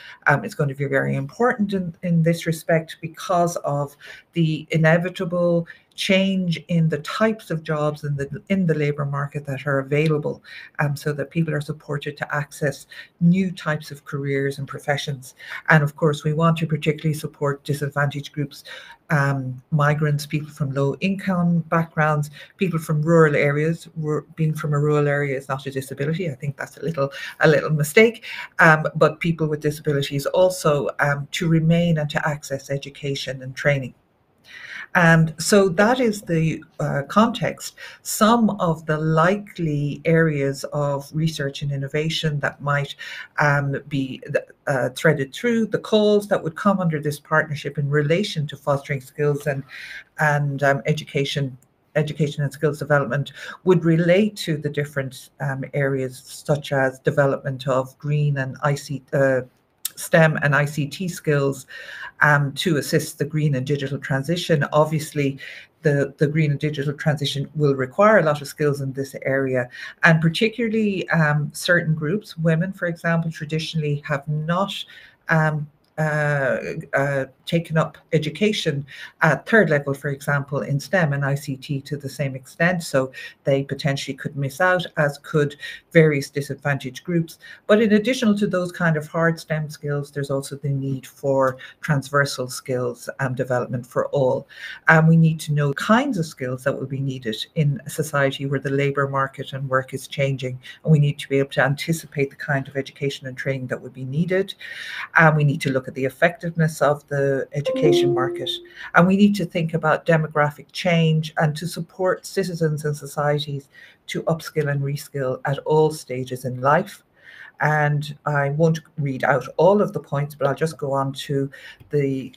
is going to be very important in this respect, because of the inevitable change in the types of jobs in the labour market that are available, so that people are supported to access new types of careers and professions. And of course, we want to particularly support disadvantaged groups, migrants, people from low income backgrounds, people from rural areas. Being from a rural area is not a disability. I think that's a little mistake. But people with disabilities also to remain and to access education and training. And so that is the context. Some of the likely areas of research and innovation that might be threaded through the calls that would come under this partnership in relation to fostering skills and education and skills development would relate to the different areas, such as development of green and STEM and ICT skills to assist the green and digital transition. Obviously, the green and digital transition will require a lot of skills in this area, and particularly certain groups, women, for example, traditionally have not taken up education at third level, for example, in STEM and ICT to the same extent. So they potentially could miss out, as could various disadvantaged groups. But in addition to those kind of hard STEM skills, there's also the need for transversal skills and development for all. And we need to know kinds of skills that will be needed in a society where the labour market and work is changing. And we need to be able to anticipate the kind of education and training that would be needed. And we need to look at the effectiveness of the education market. And we need to think about demographic change and to support citizens and societies to upskill and reskill at all stages in life. And I won't read out all of the points, but I'll just go on to the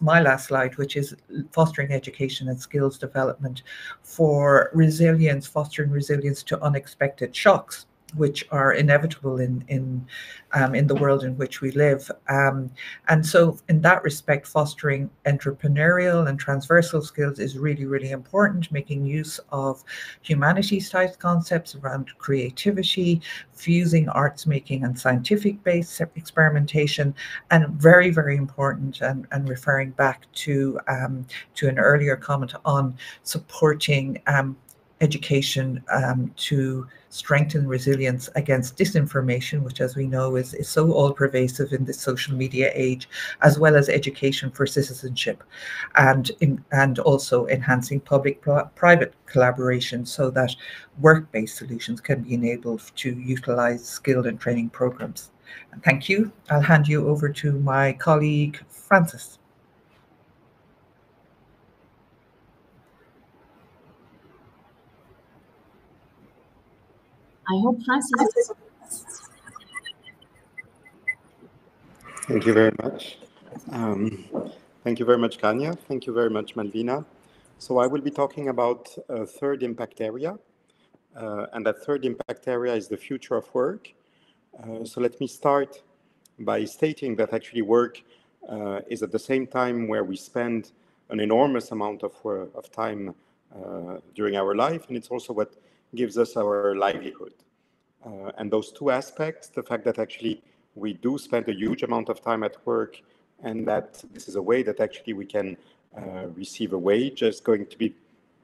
my last slide, which is fostering education and skills development for resilience, fostering resilience to unexpected shocks, which are inevitable in the world in which we live. And so in that respect, fostering entrepreneurial and transversal skills is really, really important, making use of humanities type concepts around creativity, fusing arts making and scientific-based experimentation, and very, very important, and referring back to an earlier comment on supporting education to strengthen resilience against disinformation, which, as we know, is so all-pervasive in this social media age, as well as education for citizenship, and also enhancing public-private collaboration so that work-based solutions can be enabled to utilize skilled and training programs. And thank you. I'll hand you over to my colleague, Francis. I hope Francis. Thank you very much. Thank you very much, Kanya. Thank you very much, Malvina. So I will be talking about a third impact area, and that third impact area is the future of work. So let me start by stating that actually work is at the same time where we spend an enormous amount of time during our life, and it's also what gives us our livelihood. And those two aspects, the fact that actually we do spend a huge amount of time at work, and that this is a way that actually we can receive a wage, is going to be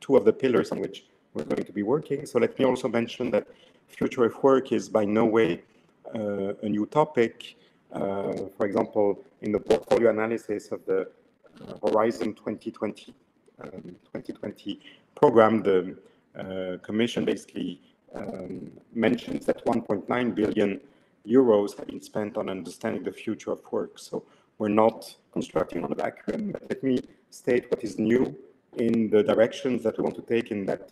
two of the pillars on which we're going to be working. So let me also mention that future of work is by no way a new topic. For example, in the portfolio analysis of the Horizon 2020 program, the Commission basically mentions that 1.9 billion euros have been spent on understanding the future of work. So we're not constructing on a vacuum, but let me state what is new in the directions that we want to take in that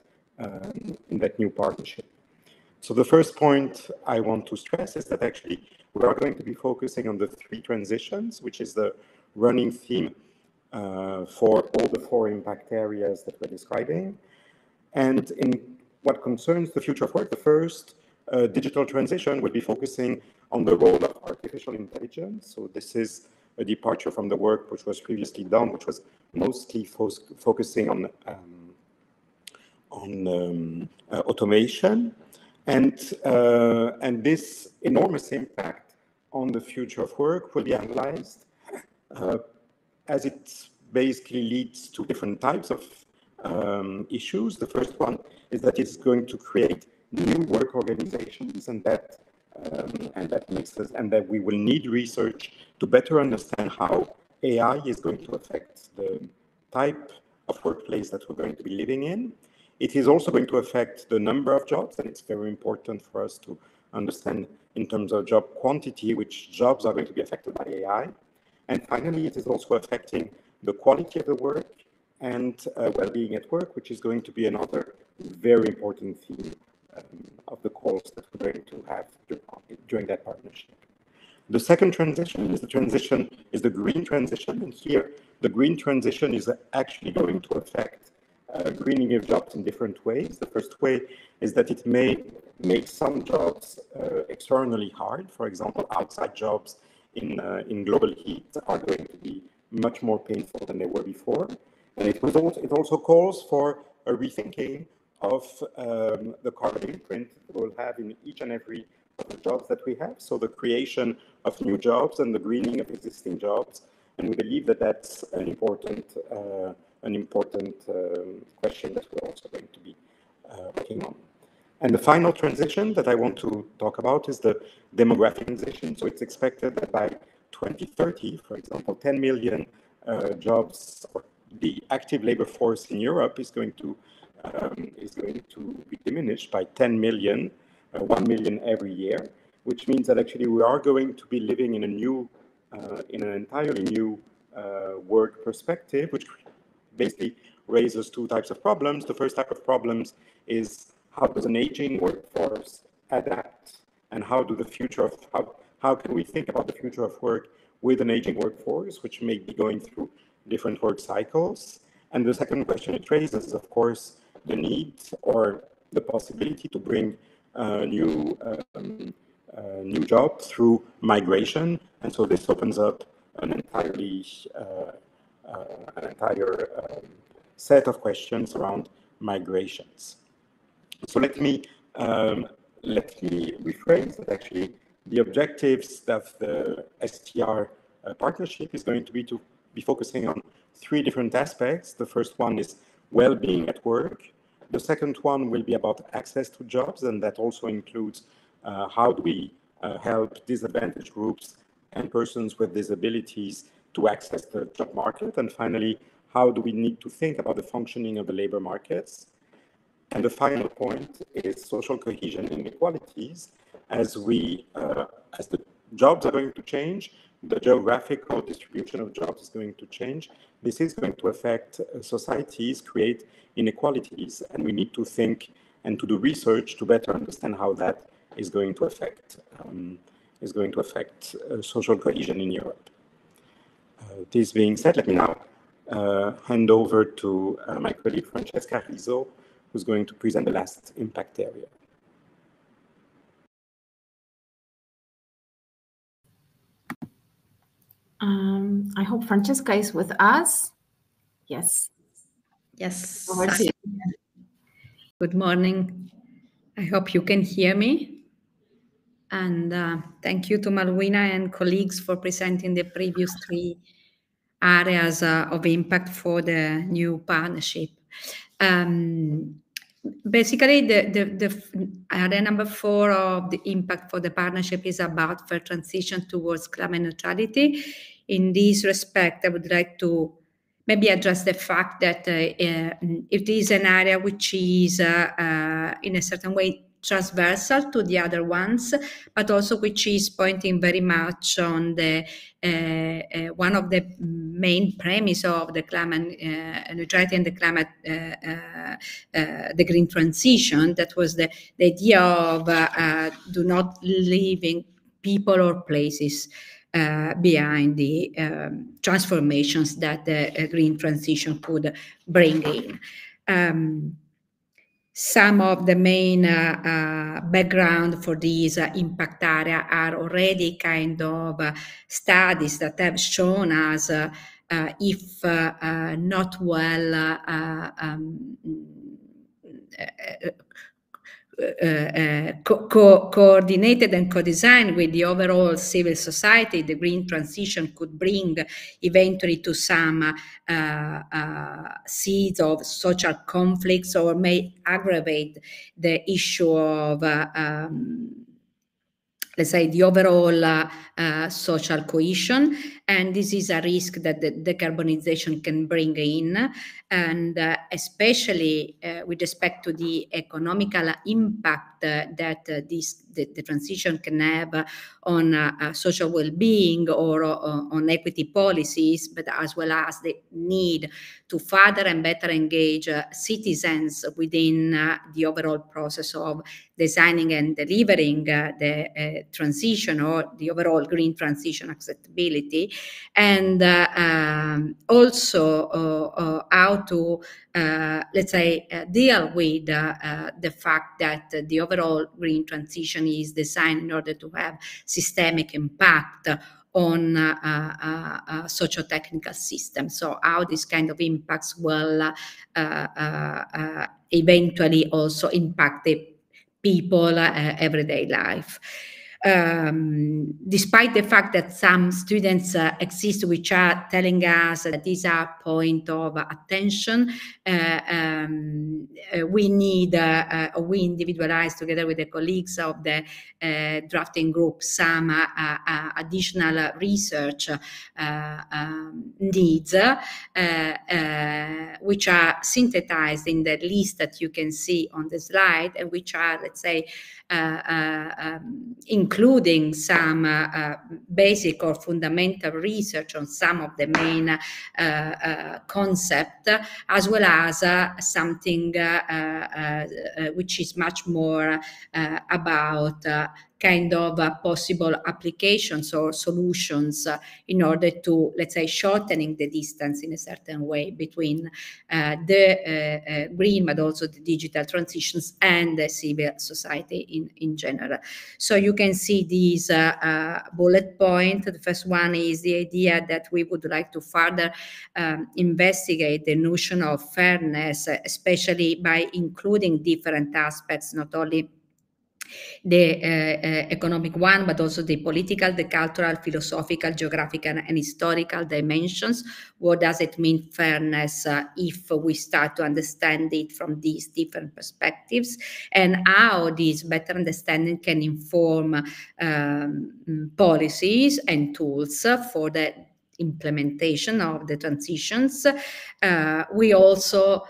new partnership. So the first point I want to stress is that actually we are going to be focusing on the three transitions, which is the running theme for all the 4 impact areas that we're describing. And in what concerns the future of work, the first digital transition will be focusing on the role of artificial intelligence. So this is a departure from the work which was previously done, which was mostly focusing on automation, and this enormous impact on the future of work will be analyzed as it basically leads to different types of issues. The first one is that it's going to create new work organizations, and that we will need research to better understand how AI is going to affect the type of workplace that we're going to be living in. It is also going to affect the number of jobs, and it's very important for us to understand in terms of job quantity which jobs are going to be affected by AI. And finally, it is also affecting the quality of the work and well-being at work, which is going to be another very important theme of the calls that we're going to have during that partnership. The second transition is the green transition, and here the green transition is actually going to affect greening of jobs in different ways. The first way is that it may make some jobs externally hard. For example, outside jobs in global heat are going to be much more painful than they were before. And it also calls for a rethinking of the carbon imprint we'll have in each and every of the jobs that we have. So the creation of new jobs and the greening of existing jobs. And we believe that that's an important question that we're also going to be working on. And the final transition that I want to talk about is the demographic transition. So it's expected that by 2030, for example, 10 million jobs, or the active labor force in Europe is going to be diminished by 10 million, 1 million every year, which means that actually we are going to be living in an entirely new work perspective, which basically raises 2 types of problems. The first type of problems is how does an aging workforce adapt, and how can we think about the future of work with an aging workforce, which may be going through different work cycles. And the second question it raises is, of course, the need or the possibility to bring new jobs through migration. And so this opens up an entire set of questions around migrations. So let me rephrase that actually the objectives of the STR partnership is going to be focusing on 3 different aspects. The first one is well-being at work. The second one will be about access to jobs, and that also includes how do we help disadvantaged groups and persons with disabilities to access the job market. And finally, how do we need to think about the functioning of the labor markets. And the final point is social cohesion and inequalities. As the jobs are going to change, the geographical distribution of jobs is going to change. This is going to affect societies, create inequalities, and we need to think and to do research to better understand how that is going to affect social cohesion in Europe. This being said, let me now hand over to my colleague Francesca Rizzo, who's going to present the last impact area. I hope Francesca is with us. Yes. Yes. Over to you. Good morning. I hope you can hear me. And thank you to Malvina and colleagues for presenting the previous 3 areas of impact for the new partnership. Basically, the area number 4 of the impact for the partnership is about fair transition towards climate neutrality. In this respect, I would like to maybe address the fact that it is an area which is in a certain way transversal to the other ones, but also which is pointing very much on the one of the main premise of the climate neutrality and the climate the green transition. That was the idea of do not leaving people or places. behind the transformations that the green transition could bring in. Some of the main background for these impact area are already kind of studies that have shown us if not well coordinated and co-designed with the overall civil society, the green transition could bring eventually to some seeds of social conflicts, or may aggravate the issue of let's say the overall social cohesion, and this is a risk that the decarbonization can bring in, and especially with respect to the economical impact that the transition can have on social well-being or on equity policies, but as well as the need to further and better engage citizens within the overall process of designing and delivering the transition or the overall green transition acceptability, and also how to let's say deal with the fact that the overall green transition is designed in order to have systemic impact on socio-technical systems. So how these kind of impacts will eventually also impact the people everyday life. Despite the fact that some students exist which are telling us that these are point of attention, we need, we individualize together with the colleagues of the drafting group some additional research needs, which are synthesized in the list that you can see on the slide, and which are, let's say, including some basic or fundamental research on some of the main concepts, as well as something which is much more about kind of possible applications or solutions in order to, let's say, shortening the distance in a certain way between the green, but also the digital transitions and the civil society in general. So you can see these bullet points. The first one is the idea that we would like to further investigate the notion of fairness, especially by including different aspects, not only the economic one, but also the political, the cultural, philosophical, geographical, and historical dimensions. What does it mean, fairness, if we start to understand it from these different perspectives, and how this better understanding can inform policies and tools for the implementation of the transitions. We also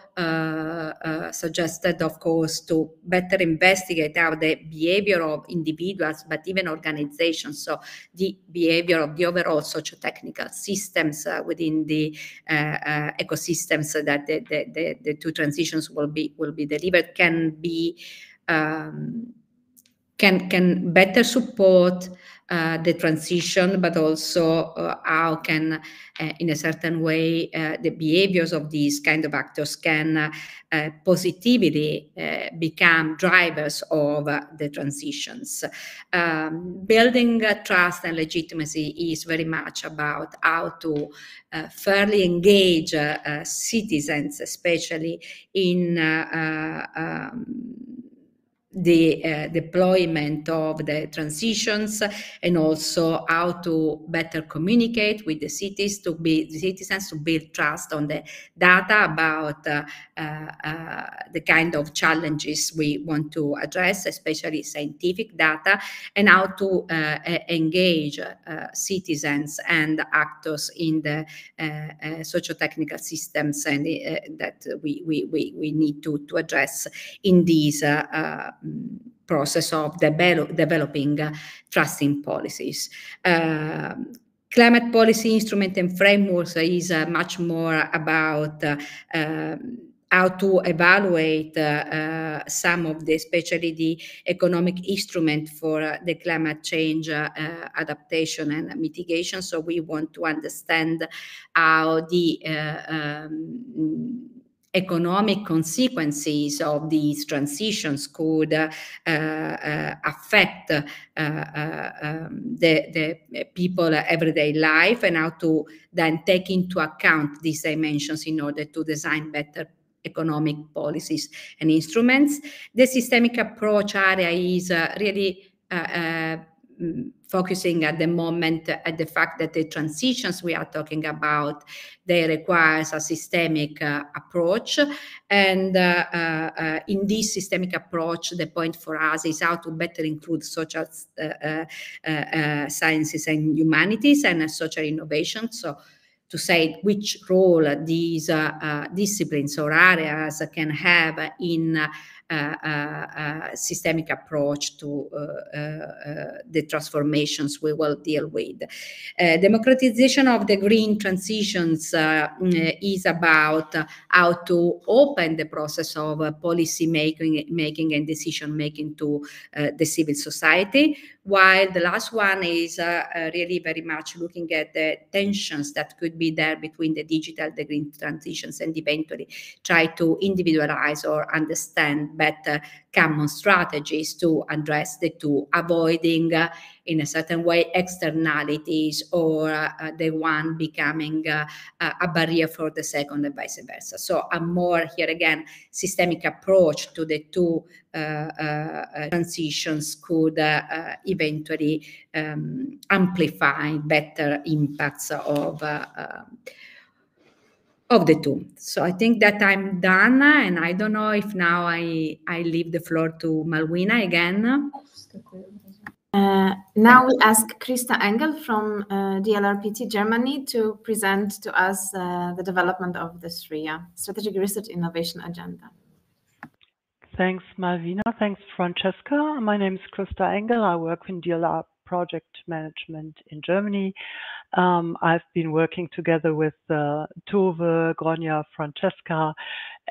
suggested, of course, to better investigate how the behavior of individuals, but even organizations, so the behavior of the overall socio-technical systems within the ecosystems that the two transitions will be delivered, can be can better support the transition, but also how can, in a certain way, the behaviors of these kind of actors can positively become drivers of the transitions. Building trust and legitimacy is very much about how to fairly engage citizens, especially in the deployment of the transitions, and also how to better communicate with the citizens to build trust on the data about the kind of challenges we want to address, especially scientific data, and how to engage citizens and actors in the socio-technical systems, and that we need to address in these process of developing trusting policies. Climate policy instrument and frameworks is much more about how to evaluate some of the, especially the economic instrument for the climate change adaptation and mitigation. So we want to understand how the economic consequences of these transitions could affect the people everyday life, and how to then take into account these dimensions in order to design better economic policies and instruments. The systemic approach area is really focusing at the moment at the fact that the transitions we are talking about, they require a systemic approach. And in this systemic approach, the point for us is how to better include social sciences and humanities and social innovation. So to say which role these disciplines or areas can have in systemic approach to the transformations we will deal with. Democratization of the green transitions is about how to open the process of policy making and decision making to the civil society, while the last one is really very much looking at the tensions that could be there between the digital, the green transitions, and eventually try to individualize or understand better common strategies to address the two, avoiding in a certain way externalities or the one becoming a barrier for the second and vice versa. So a more, here again, systemic approach to the two transitions could eventually amplify better impacts of the two. So I think that I'm done, and I don't know if now I leave the floor to Malvina again. Now we ask Christa Engel from DLRPT Germany to present to us the development of the SRIA, Strategic Research Innovation Agenda. Thanks, Malvina. Thanks, Francesca. My name is Christa Engel. I work in DLR Project Management in Germany. I've been working together with Tove, Gronja, Francesca,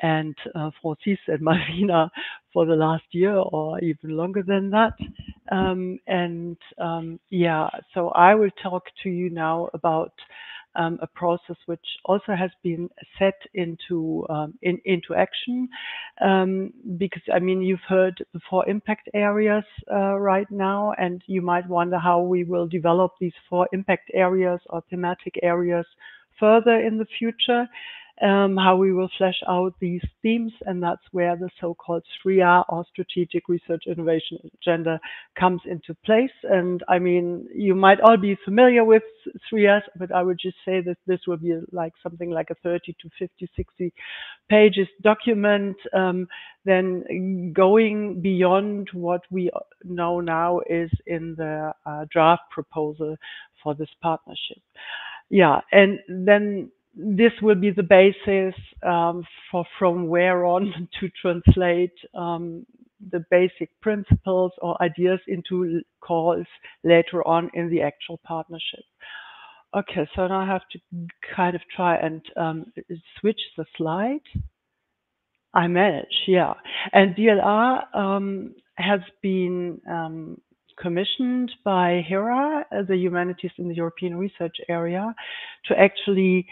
and Francis and Malvina for the last year or even longer than that. Yeah, so I will talk to you now about a process which also has been set into action, because I mean, you've heard the 4 impact areas right now, and you might wonder how we will develop these 4 impact areas or thematic areas further in the future, how we will flesh out these themes, and that's where the so-called SRIA, or Strategic Research Innovation Agenda, comes into place. And I mean, you might all be familiar with SRIAs, but I would just say that this will be like something like a 30 to 50, 60 pages document, then going beyond what we know now is in the draft proposal for this partnership. Yeah, and then this will be the basis for from where on to translate the basic principles or ideas into calls later on in the actual partnership. Okay, so now I have to kind of try and switch the slide. I manage, yeah. And DLR has been commissioned by HERA, the Humanities in the European Research Area, to actually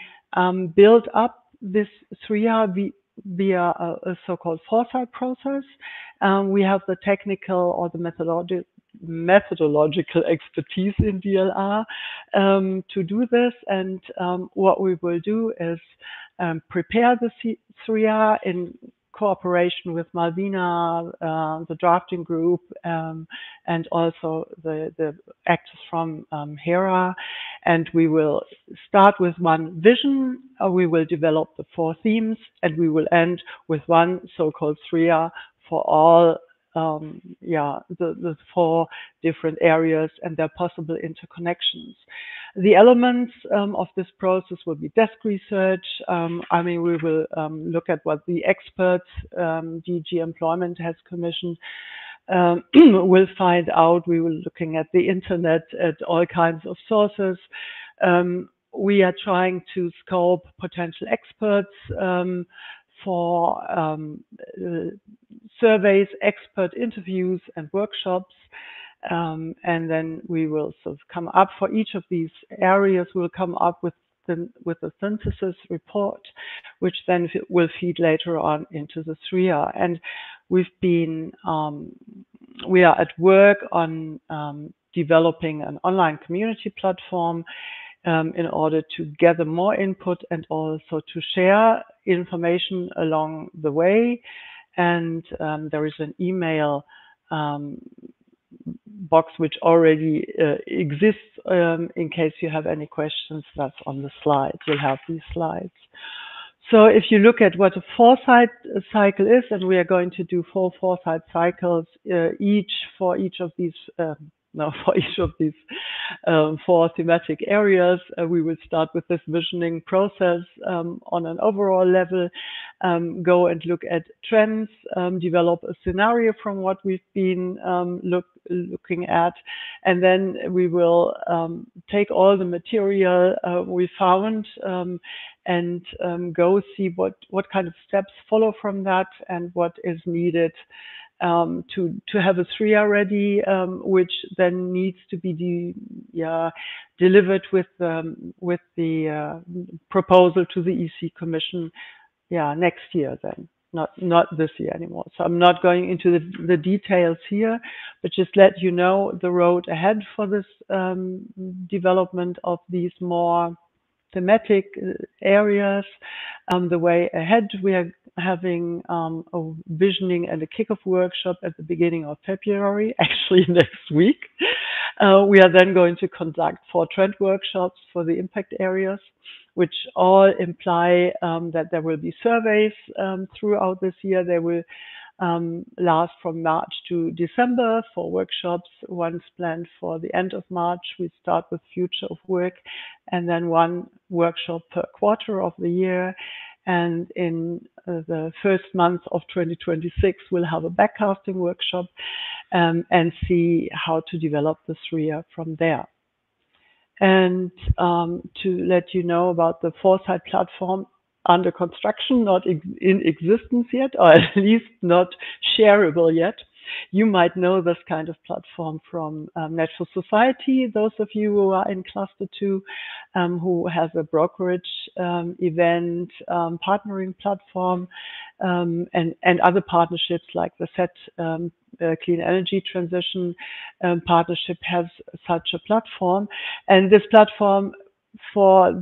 build up this SRIA via a so-called foresight process. We have the technical or the methodological expertise in DLR to do this, and what we will do is prepare the SRIA in cooperation with Malvina, the drafting group, and also the actors from HERA. And we will start with one vision, we will develop the 4 themes, and we will end with one so-called SRIA for all the 4 different areas and their possible interconnections. The elements of this process will be desk research. I mean, we will look at what the experts DG Employment has commissioned. We'll find out. We will looking at the internet, at all kinds of sources. We are trying to scope potential experts for surveys, expert interviews, and workshops. And then we will sort of come up for each of these areas. We'll come up with a synthesis report, which then will feed later on into the SRIA. And we've been we are at work on developing an online community platform in order to gather more input and also to share information along the way. And there is an email box which already exists in case you have any questions. That's on the slide. You'll have these slides. So if you look at what a foresight cycle is, and we are going to do 4 foresight cycles for each of these 4 thematic areas. We will start with this visioning process on an overall level, go and look at trends, develop a scenario from what we've been looking at, and then we will take all the material we found and go see what kind of steps follow from that and what is needed to have a SRIA ready, which then needs to be delivered with the proposal to the EC Commission, next year then, not this year anymore. So I'm not going into the details here, but just let you know the road ahead for this development of these more thematic areas. The way ahead, we are having a visioning and a kickoff workshop at the beginning of February, actually next week. We are then going to conduct 4 trend workshops for the impact areas, which all imply that there will be surveys throughout this year. They will last from March to December, 4 workshops. One's planned for the end of March. We start with future of work, and then 1 workshop per quarter of the year. And in the first month of 2026, we'll have a backcasting workshop and see how to develop the SRIA from there. And to let you know about the foresight platform under construction, not in existence yet, or at least not shareable yet. You might know this kind of platform from Natural Society, those of you who are in Cluster 2, who has a brokerage event partnering platform, and other partnerships like the SET Clean Energy Transition partnership has such a platform. And this platform for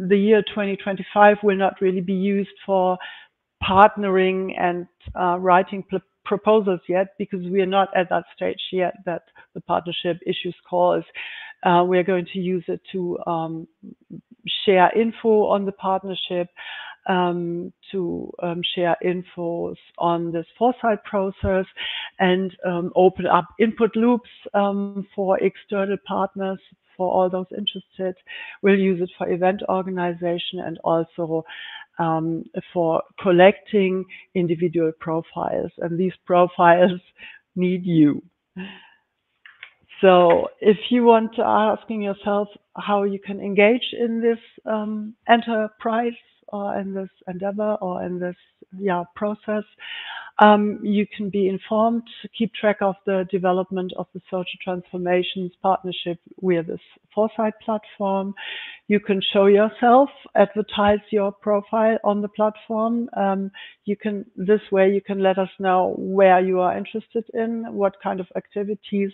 the year 2025 will not really be used for partnering and writing proposals yet, because we are not at that stage yet that the partnership issues calls. We are going to use it to share info on the partnership, to share infos on this foresight process, and open up input loops for external partners, for all those interested. We'll use it for event organization and also for collecting individual profiles. And these profiles need you. So if you want to asking yourself how you can engage in this enterprise or in this endeavor or in this process, you can be informed, keep track of the development of the social transformations partnership with this foresight platform. You can show yourself, advertise your profile on the platform. This way you can let us know where you are interested in, what kind of activities.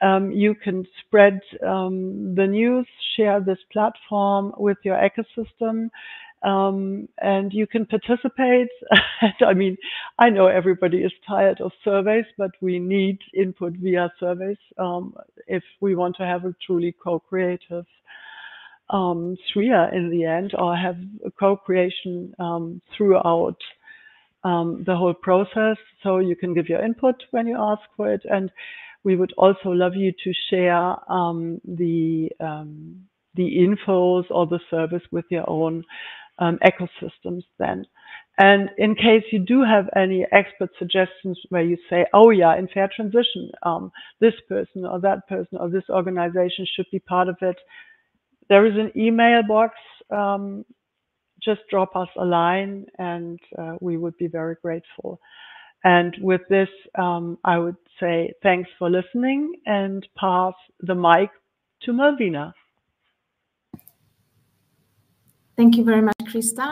You can spread the news, share this platform with your ecosystem. And you can participate. I mean, I know everybody is tired of surveys, but we need input via surveys if we want to have a truly co-creative SRIA in the end, or have a co-creation throughout the whole process. So you can give your input when you ask for it, and we would also love you to share the infos or the service with your own ecosystems then. And in case you do have any expert suggestions where you say, oh yeah, in fair transition, this person or that person or this organization should be part of it, there is an email box just drop us a line, and we would be very grateful. And with this, I would say thanks for listening and pass the mic to Malvina. Thank you very much, Krista.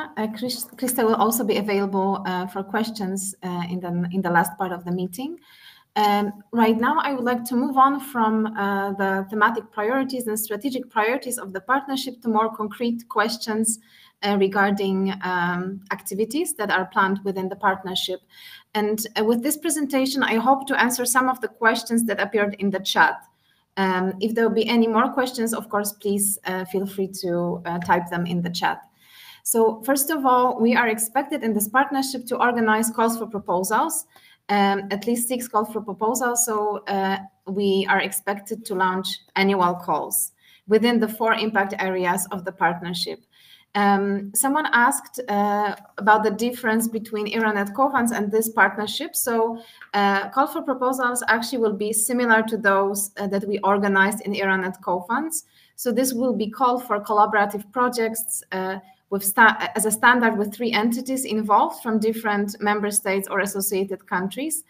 Krista will also be available for questions in the last part of the meeting. Right now, I would like to move on from the thematic priorities and strategic priorities of the partnership to more concrete questions regarding activities that are planned within the partnership. And with this presentation, I hope to answer some of the questions that appeared in the chat. If there will be any more questions, of course, please feel free to type them in the chat. So first of all, we are expected in this partnership to organize calls for proposals, at least 6 calls for proposals. So we are expected to launch annual calls within the 4 impact areas of the partnership. Someone asked about the difference between Eranet co-funds and this partnership. So call for proposals actually will be similar to those that we organized in Eranet co-funds. So this will be called for collaborative projects as a standard with 3 entities involved from different member states or associated countries.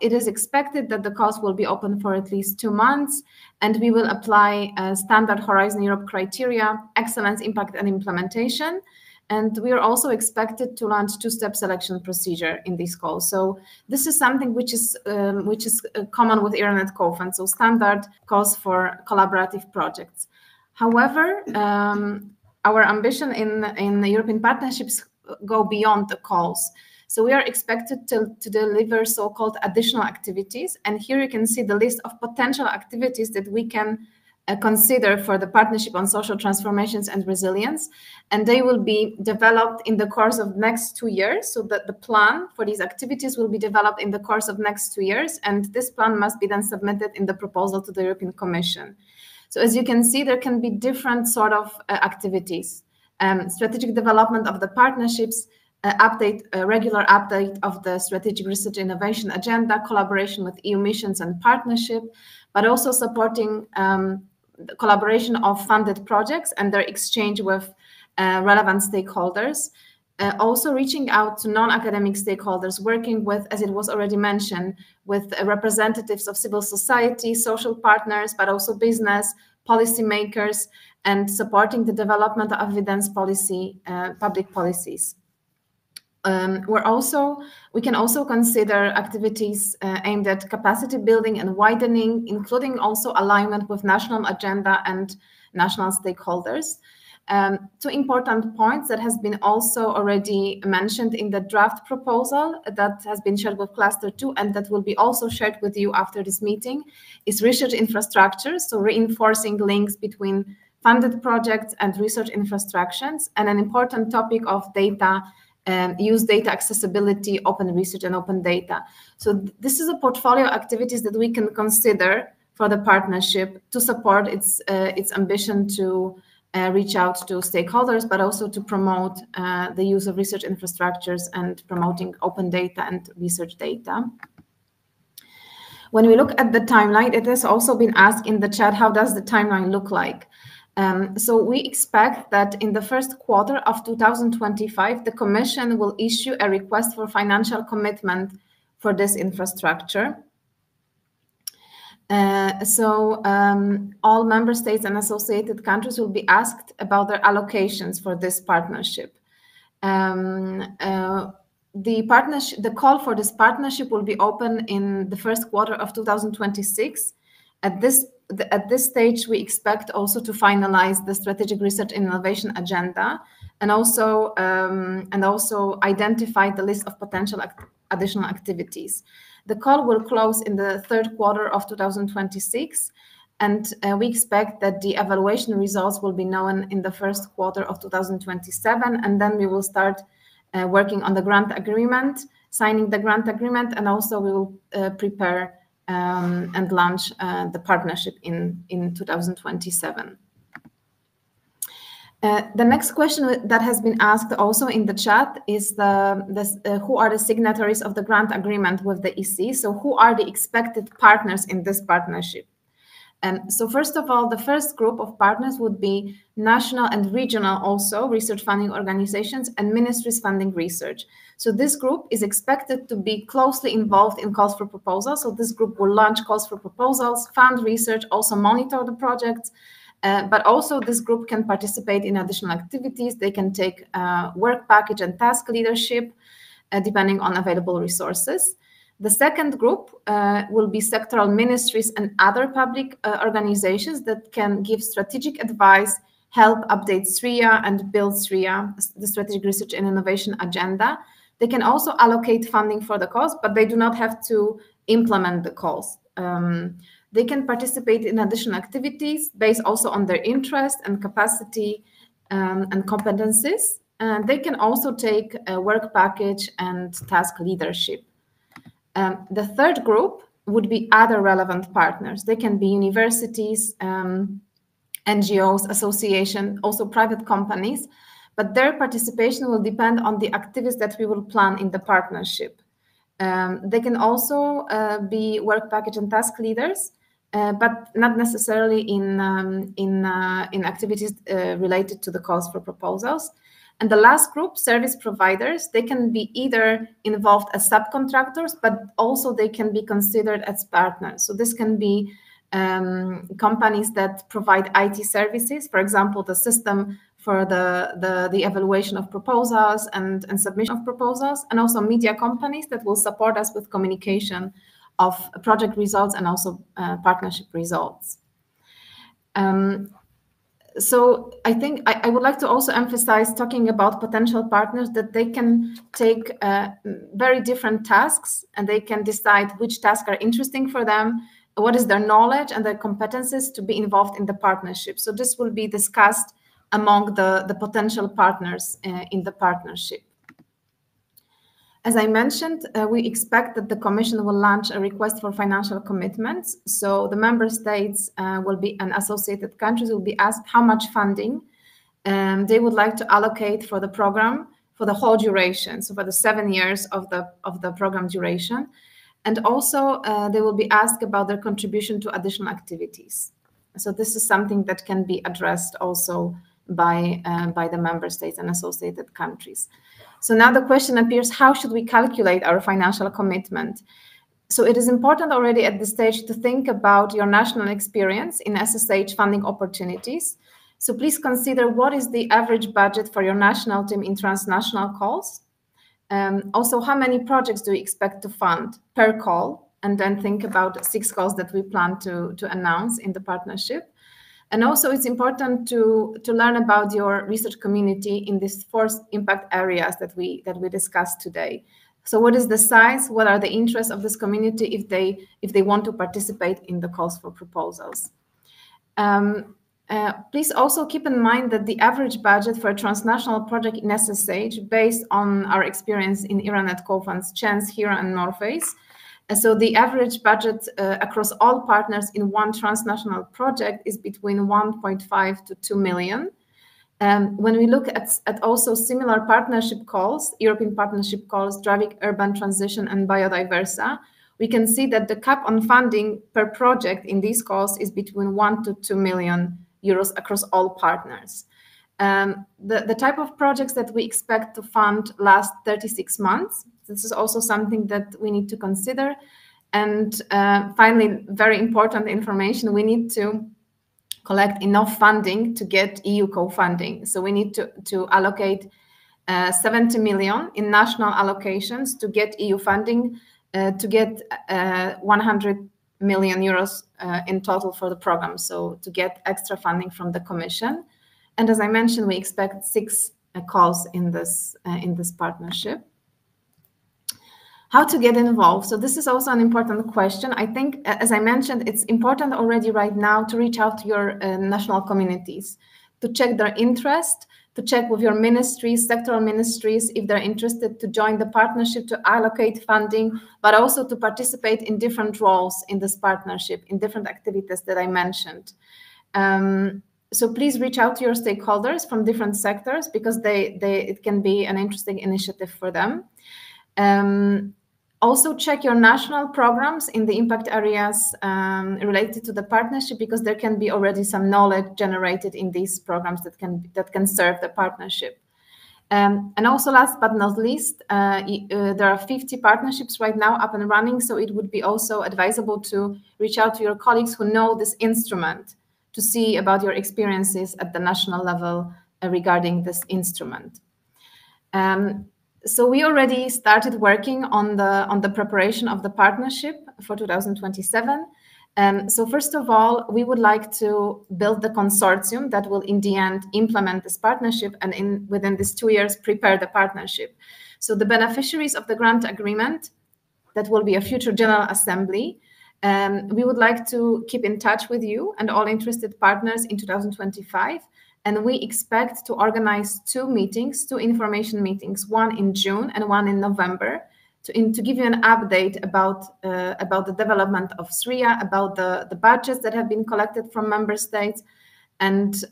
It is expected that the calls will be open for at least 2 months, and we will apply standard Horizon Europe criteria, excellence, impact, and implementation. And we are also expected to launch 2-step selection procedure in these calls. So this is something which is common with Eranet co-funds, so standard calls for collaborative projects. However, our ambition in the European partnerships go beyond the calls. So we are expected to deliver so-called additional activities. And here you can see the list of potential activities that we can consider for the partnership on social transformations and resilience. And they will be developed in the course of next 2 years. So that the plan for these activities will be developed in the course of next 2 years. And this plan must be then submitted in the proposal to the European Commission. So as you can see, there can be different sort of activities. Strategic development of the partnerships, regular update of the strategic research innovation agenda, collaboration with EU missions and partnership, but also supporting the collaboration of funded projects and their exchange with relevant stakeholders. Also reaching out to non-academic stakeholders, working with, as it was already mentioned, with representatives of civil society, social partners, but also business, policymakers, and supporting the development of evidence policy, public policies. We can also consider activities aimed at capacity building and widening, including also alignment with national agenda and national stakeholders. 2 important points that has been also already mentioned in the draft proposal that has been shared with Cluster 2 and that will be also shared with you after this meeting is research infrastructure, so reinforcing links between funded projects and research infrastructures, and an important topic of data, use data accessibility, open research, and open data. So this is a portfolio of activities that we can consider for the partnership to support its ambition to reach out to stakeholders, but also to promote the use of research infrastructures and promoting open data and research data. When we look at the timeline, it has also been asked in the chat, how does the timeline look like? So we expect that in the first quarter of 2025, the Commission will issue a request for financial commitment for this infrastructure. All member states and associated countries will be asked about their allocations for this partnership. The call for this partnership will be open in the first quarter of 2026. At this stage, we expect also to finalize the strategic research innovation agenda and also identify the list of potential additional activities. The call will close in the 3rd quarter of 2026, and we expect that the evaluation results will be known in the 1st quarter of 2027, and then we will start working on the grant agreement, signing the grant agreement, and also we will prepare and launch the partnership in 2027. The next question that has been asked also in the chat is who are the signatories of the grant agreement with the EC? So who are the expected partners in this partnership? So first of all, the first group of partners would be national and regional also research funding organizations and ministries funding research. So this group is expected to be closely involved in calls for proposals. So this group will launch calls for proposals, fund research, also monitor the projects, but also this group can participate in additional activities. They can take work package and task leadership, depending on available resources. The second group will be sectoral ministries and other public organizations that can give strategic advice, help update SRIA and build SRIA, the Strategic Research and Innovation Agenda. They can also allocate funding for the cause, but they do not have to implement the cause. They can participate in additional activities based also on their interest and capacity and competencies. And they can also take a work package and task leadership. The third group would be other relevant partners. They can be universities, NGOs, associations, also private companies, but their participation will depend on the activities that we will plan in the partnership. They can also be work package and task leaders, but not necessarily in activities related to the calls for proposals. And the last group, service providers, they can be either involved as subcontractors, but also they can be considered as partners. So this can be companies that provide IT services, for example, the system for the evaluation of proposals and submission of proposals, and also media companies that will support us with communication of project results and also partnership results. So I think I would like to also emphasize, talking about potential partners, that they can take very different tasks and they can decide which tasks are interesting for them, what is their knowledge and their competences to be involved in the partnership. So this will be discussed among the potential partners in the partnership. As I mentioned, we expect that the Commission will launch a request for financial commitments. So the member states will be, and associated countries will be asked how much funding they would like to allocate for the program for the whole duration, so for the 7 years of the program duration. And also they will be asked about their contribution to additional activities. So this is something that can be addressed also by the member states and associated countries. So now the question appears, how should we calculate our financial commitment? So it is important already at this stage to think about your national experience in SSH funding opportunities. So please consider what is the average budget for your national team in transnational calls. Also, how many projects do you expect to fund per call? And then think about 6 calls that we plan to announce in the partnership. And also, it's important to learn about your research community in these 4 impact areas that we discussed today. So, what is the size? What are the interests of this community if they want to participate in the calls for proposals? Please also keep in mind that the average budget for a transnational project in SSH, based on our experience in Iranet co-funds Chance, Hera, and Norface. So the average budget across all partners in one transnational project is between 1.5 to 2 million. When we look at also similar partnership calls, European partnership calls, driving urban transition and biodiversa, we can see that the cap on funding per project in these calls is between 1 to 2 million euros across all partners. The type of projects that we expect to fund last 36 months. This is also something that we need to consider. And finally, very important information, we need to collect enough funding to get EU co-funding. So we need to allocate 70 million in national allocations to get EU funding, to get 100 million euros in total for the program. So to get extra funding from the Commission. And as I mentioned, we expect 6 calls in this partnership. How to get involved? So this is also an important question. I think, as I mentioned, it's important already right now to reach out to your national communities, to check their interest, to check with your ministries, sectoral ministries, if they're interested to join the partnership, to allocate funding, but also to participate in different roles in this partnership, in different activities that I mentioned. So please reach out to your stakeholders from different sectors, because it can be an interesting initiative for them. Also check your national programs in the impact areas related to the partnership, because there can be already some knowledge generated in these programs that can serve the partnership. And also, last but not least, there are 50 partnerships right now up and running, so it would be also advisable to reach out to your colleagues who know this instrument to see about your experiences at the national level regarding this instrument. So we already started working on the preparation of the partnership for 2027. So first of all, we would like to build the consortium that will in the end implement this partnership and within these 2 years prepare the partnership. So the beneficiaries of the grant agreement, that will be a future General Assembly, we would like to keep in touch with you and all interested partners in 2025. And we expect to organize 2 meetings, 2 information meetings, one in June and one in November, to give you an update about the development of SRIA, about the budgets that have been collected from member states, and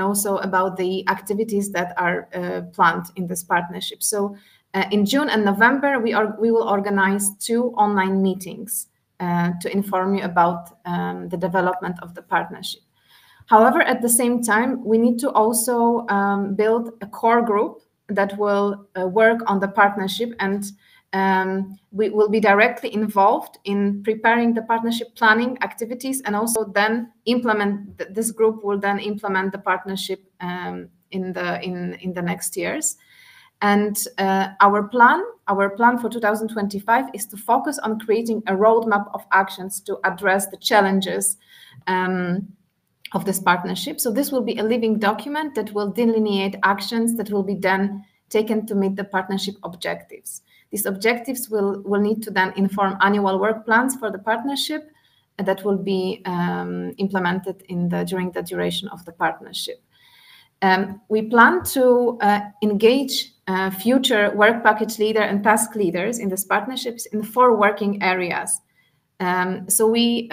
also about the activities that are planned in this partnership. So in June and November, we will organize 2 online meetings to inform you about the development of the partnership. However, at the same time, we need to also build a core group that will work on the partnership, and we will be directly involved in preparing the partnership planning activities, and also then this group will then implement the partnership in the next years. And our plan for 2025 is to focus on creating a roadmap of actions to address the challenges of this partnership. So this will be a living document that will delineate actions that will be then taken to meet the partnership objectives. These objectives will need to then inform annual work plans for the partnership that will be implemented during the duration of the partnership. We plan to engage future work package leader and task leaders in these partnerships in 4 working areas. So we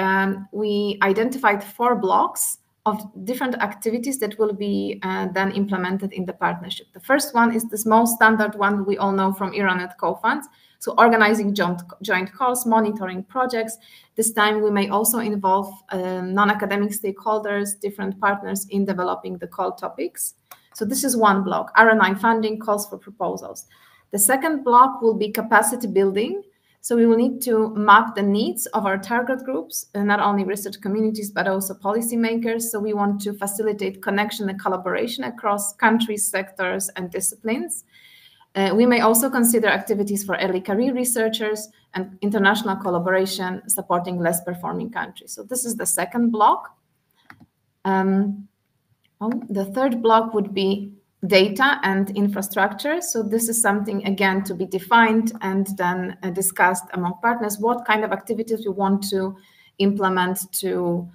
identified 4 blocks of different activities that will be then implemented in the partnership. The first one is the most standard one we all know from Eranet co-funds. So organizing joint calls, monitoring projects. This time we may also involve non-academic stakeholders, different partners in developing the call topics. So this is one block, R&I funding, calls for proposals. The second block will be capacity building. So we will need to map the needs of our target groups, not only research communities, but also policymakers. So we want to facilitate connection and collaboration across countries, sectors, and disciplines. We may also consider activities for early career researchers and international collaboration supporting less performing countries. So this is the second block. The third block would be data and infrastructure. So this is something, again, to be defined and then discussed among partners, what kind of activities we want to implement to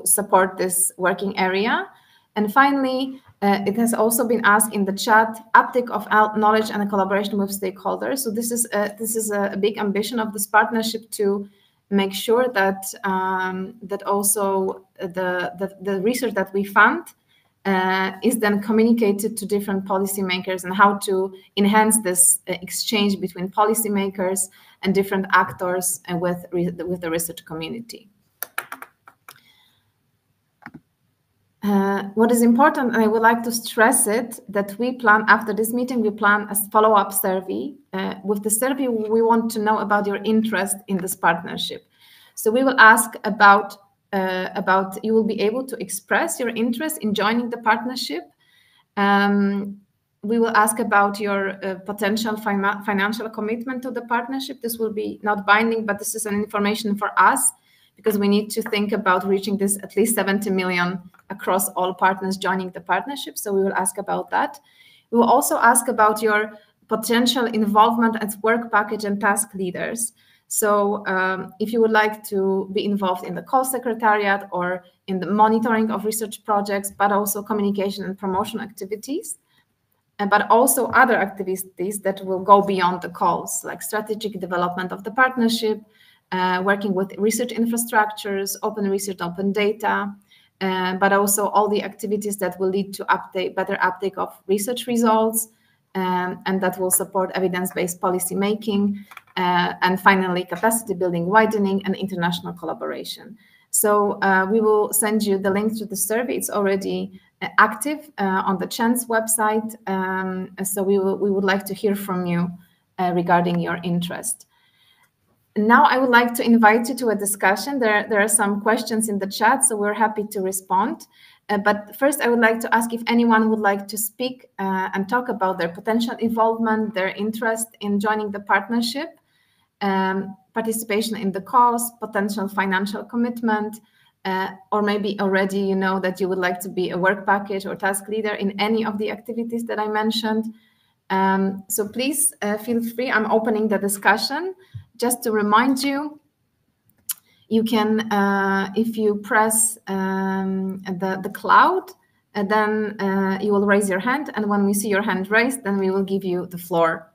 support this working area. And finally, it has also been asked in the chat, uptake of knowledge and collaboration with stakeholders. So this is a big ambition of this partnership to make sure that also the research that we fund is then communicated to different policymakers, and how to enhance this exchange between policymakers and different actors and with the research community. What is important, and I would like to stress it, that we plan, after this meeting, we plan a follow-up survey. With the survey, we want to know about your interest in this partnership. So we will ask about you will be able to express your interest in joining the partnership. We will ask about your potential financial commitment to the partnership. This will be not binding, but this is an information for us, because we need to think about reaching this at least 70 million across all partners joining the partnership. So we will ask about that. We will also ask about your potential involvement as work package and task leaders. So if you would like to be involved in the call secretariat or in the monitoring of research projects, but also communication and promotion activities, but also other activities that will go beyond the calls, like strategic development of the partnership, working with research infrastructures, open research, open data, but also all the activities that will lead to better uptake of research results, and that will support evidence-based policy making, and finally capacity building, widening, and international collaboration. So we will send you the link to the survey. It's already active on the Chance website. So we would like to hear from you regarding your interest. Now I would like to invite you to a discussion. There are some questions in the chat, so we're happy to respond. But first, I would like to ask if anyone would like to speak and talk about their potential involvement, their interest in joining the partnership, participation in the cause, potential financial commitment, or maybe already you know that you would like to be a work package or task leader in any of the activities that I mentioned. So please feel free. I'm opening the discussion. Just to remind you, you can, if you press the cloud, then you will raise your hand. And when we see your hand raised, then we will give you the floor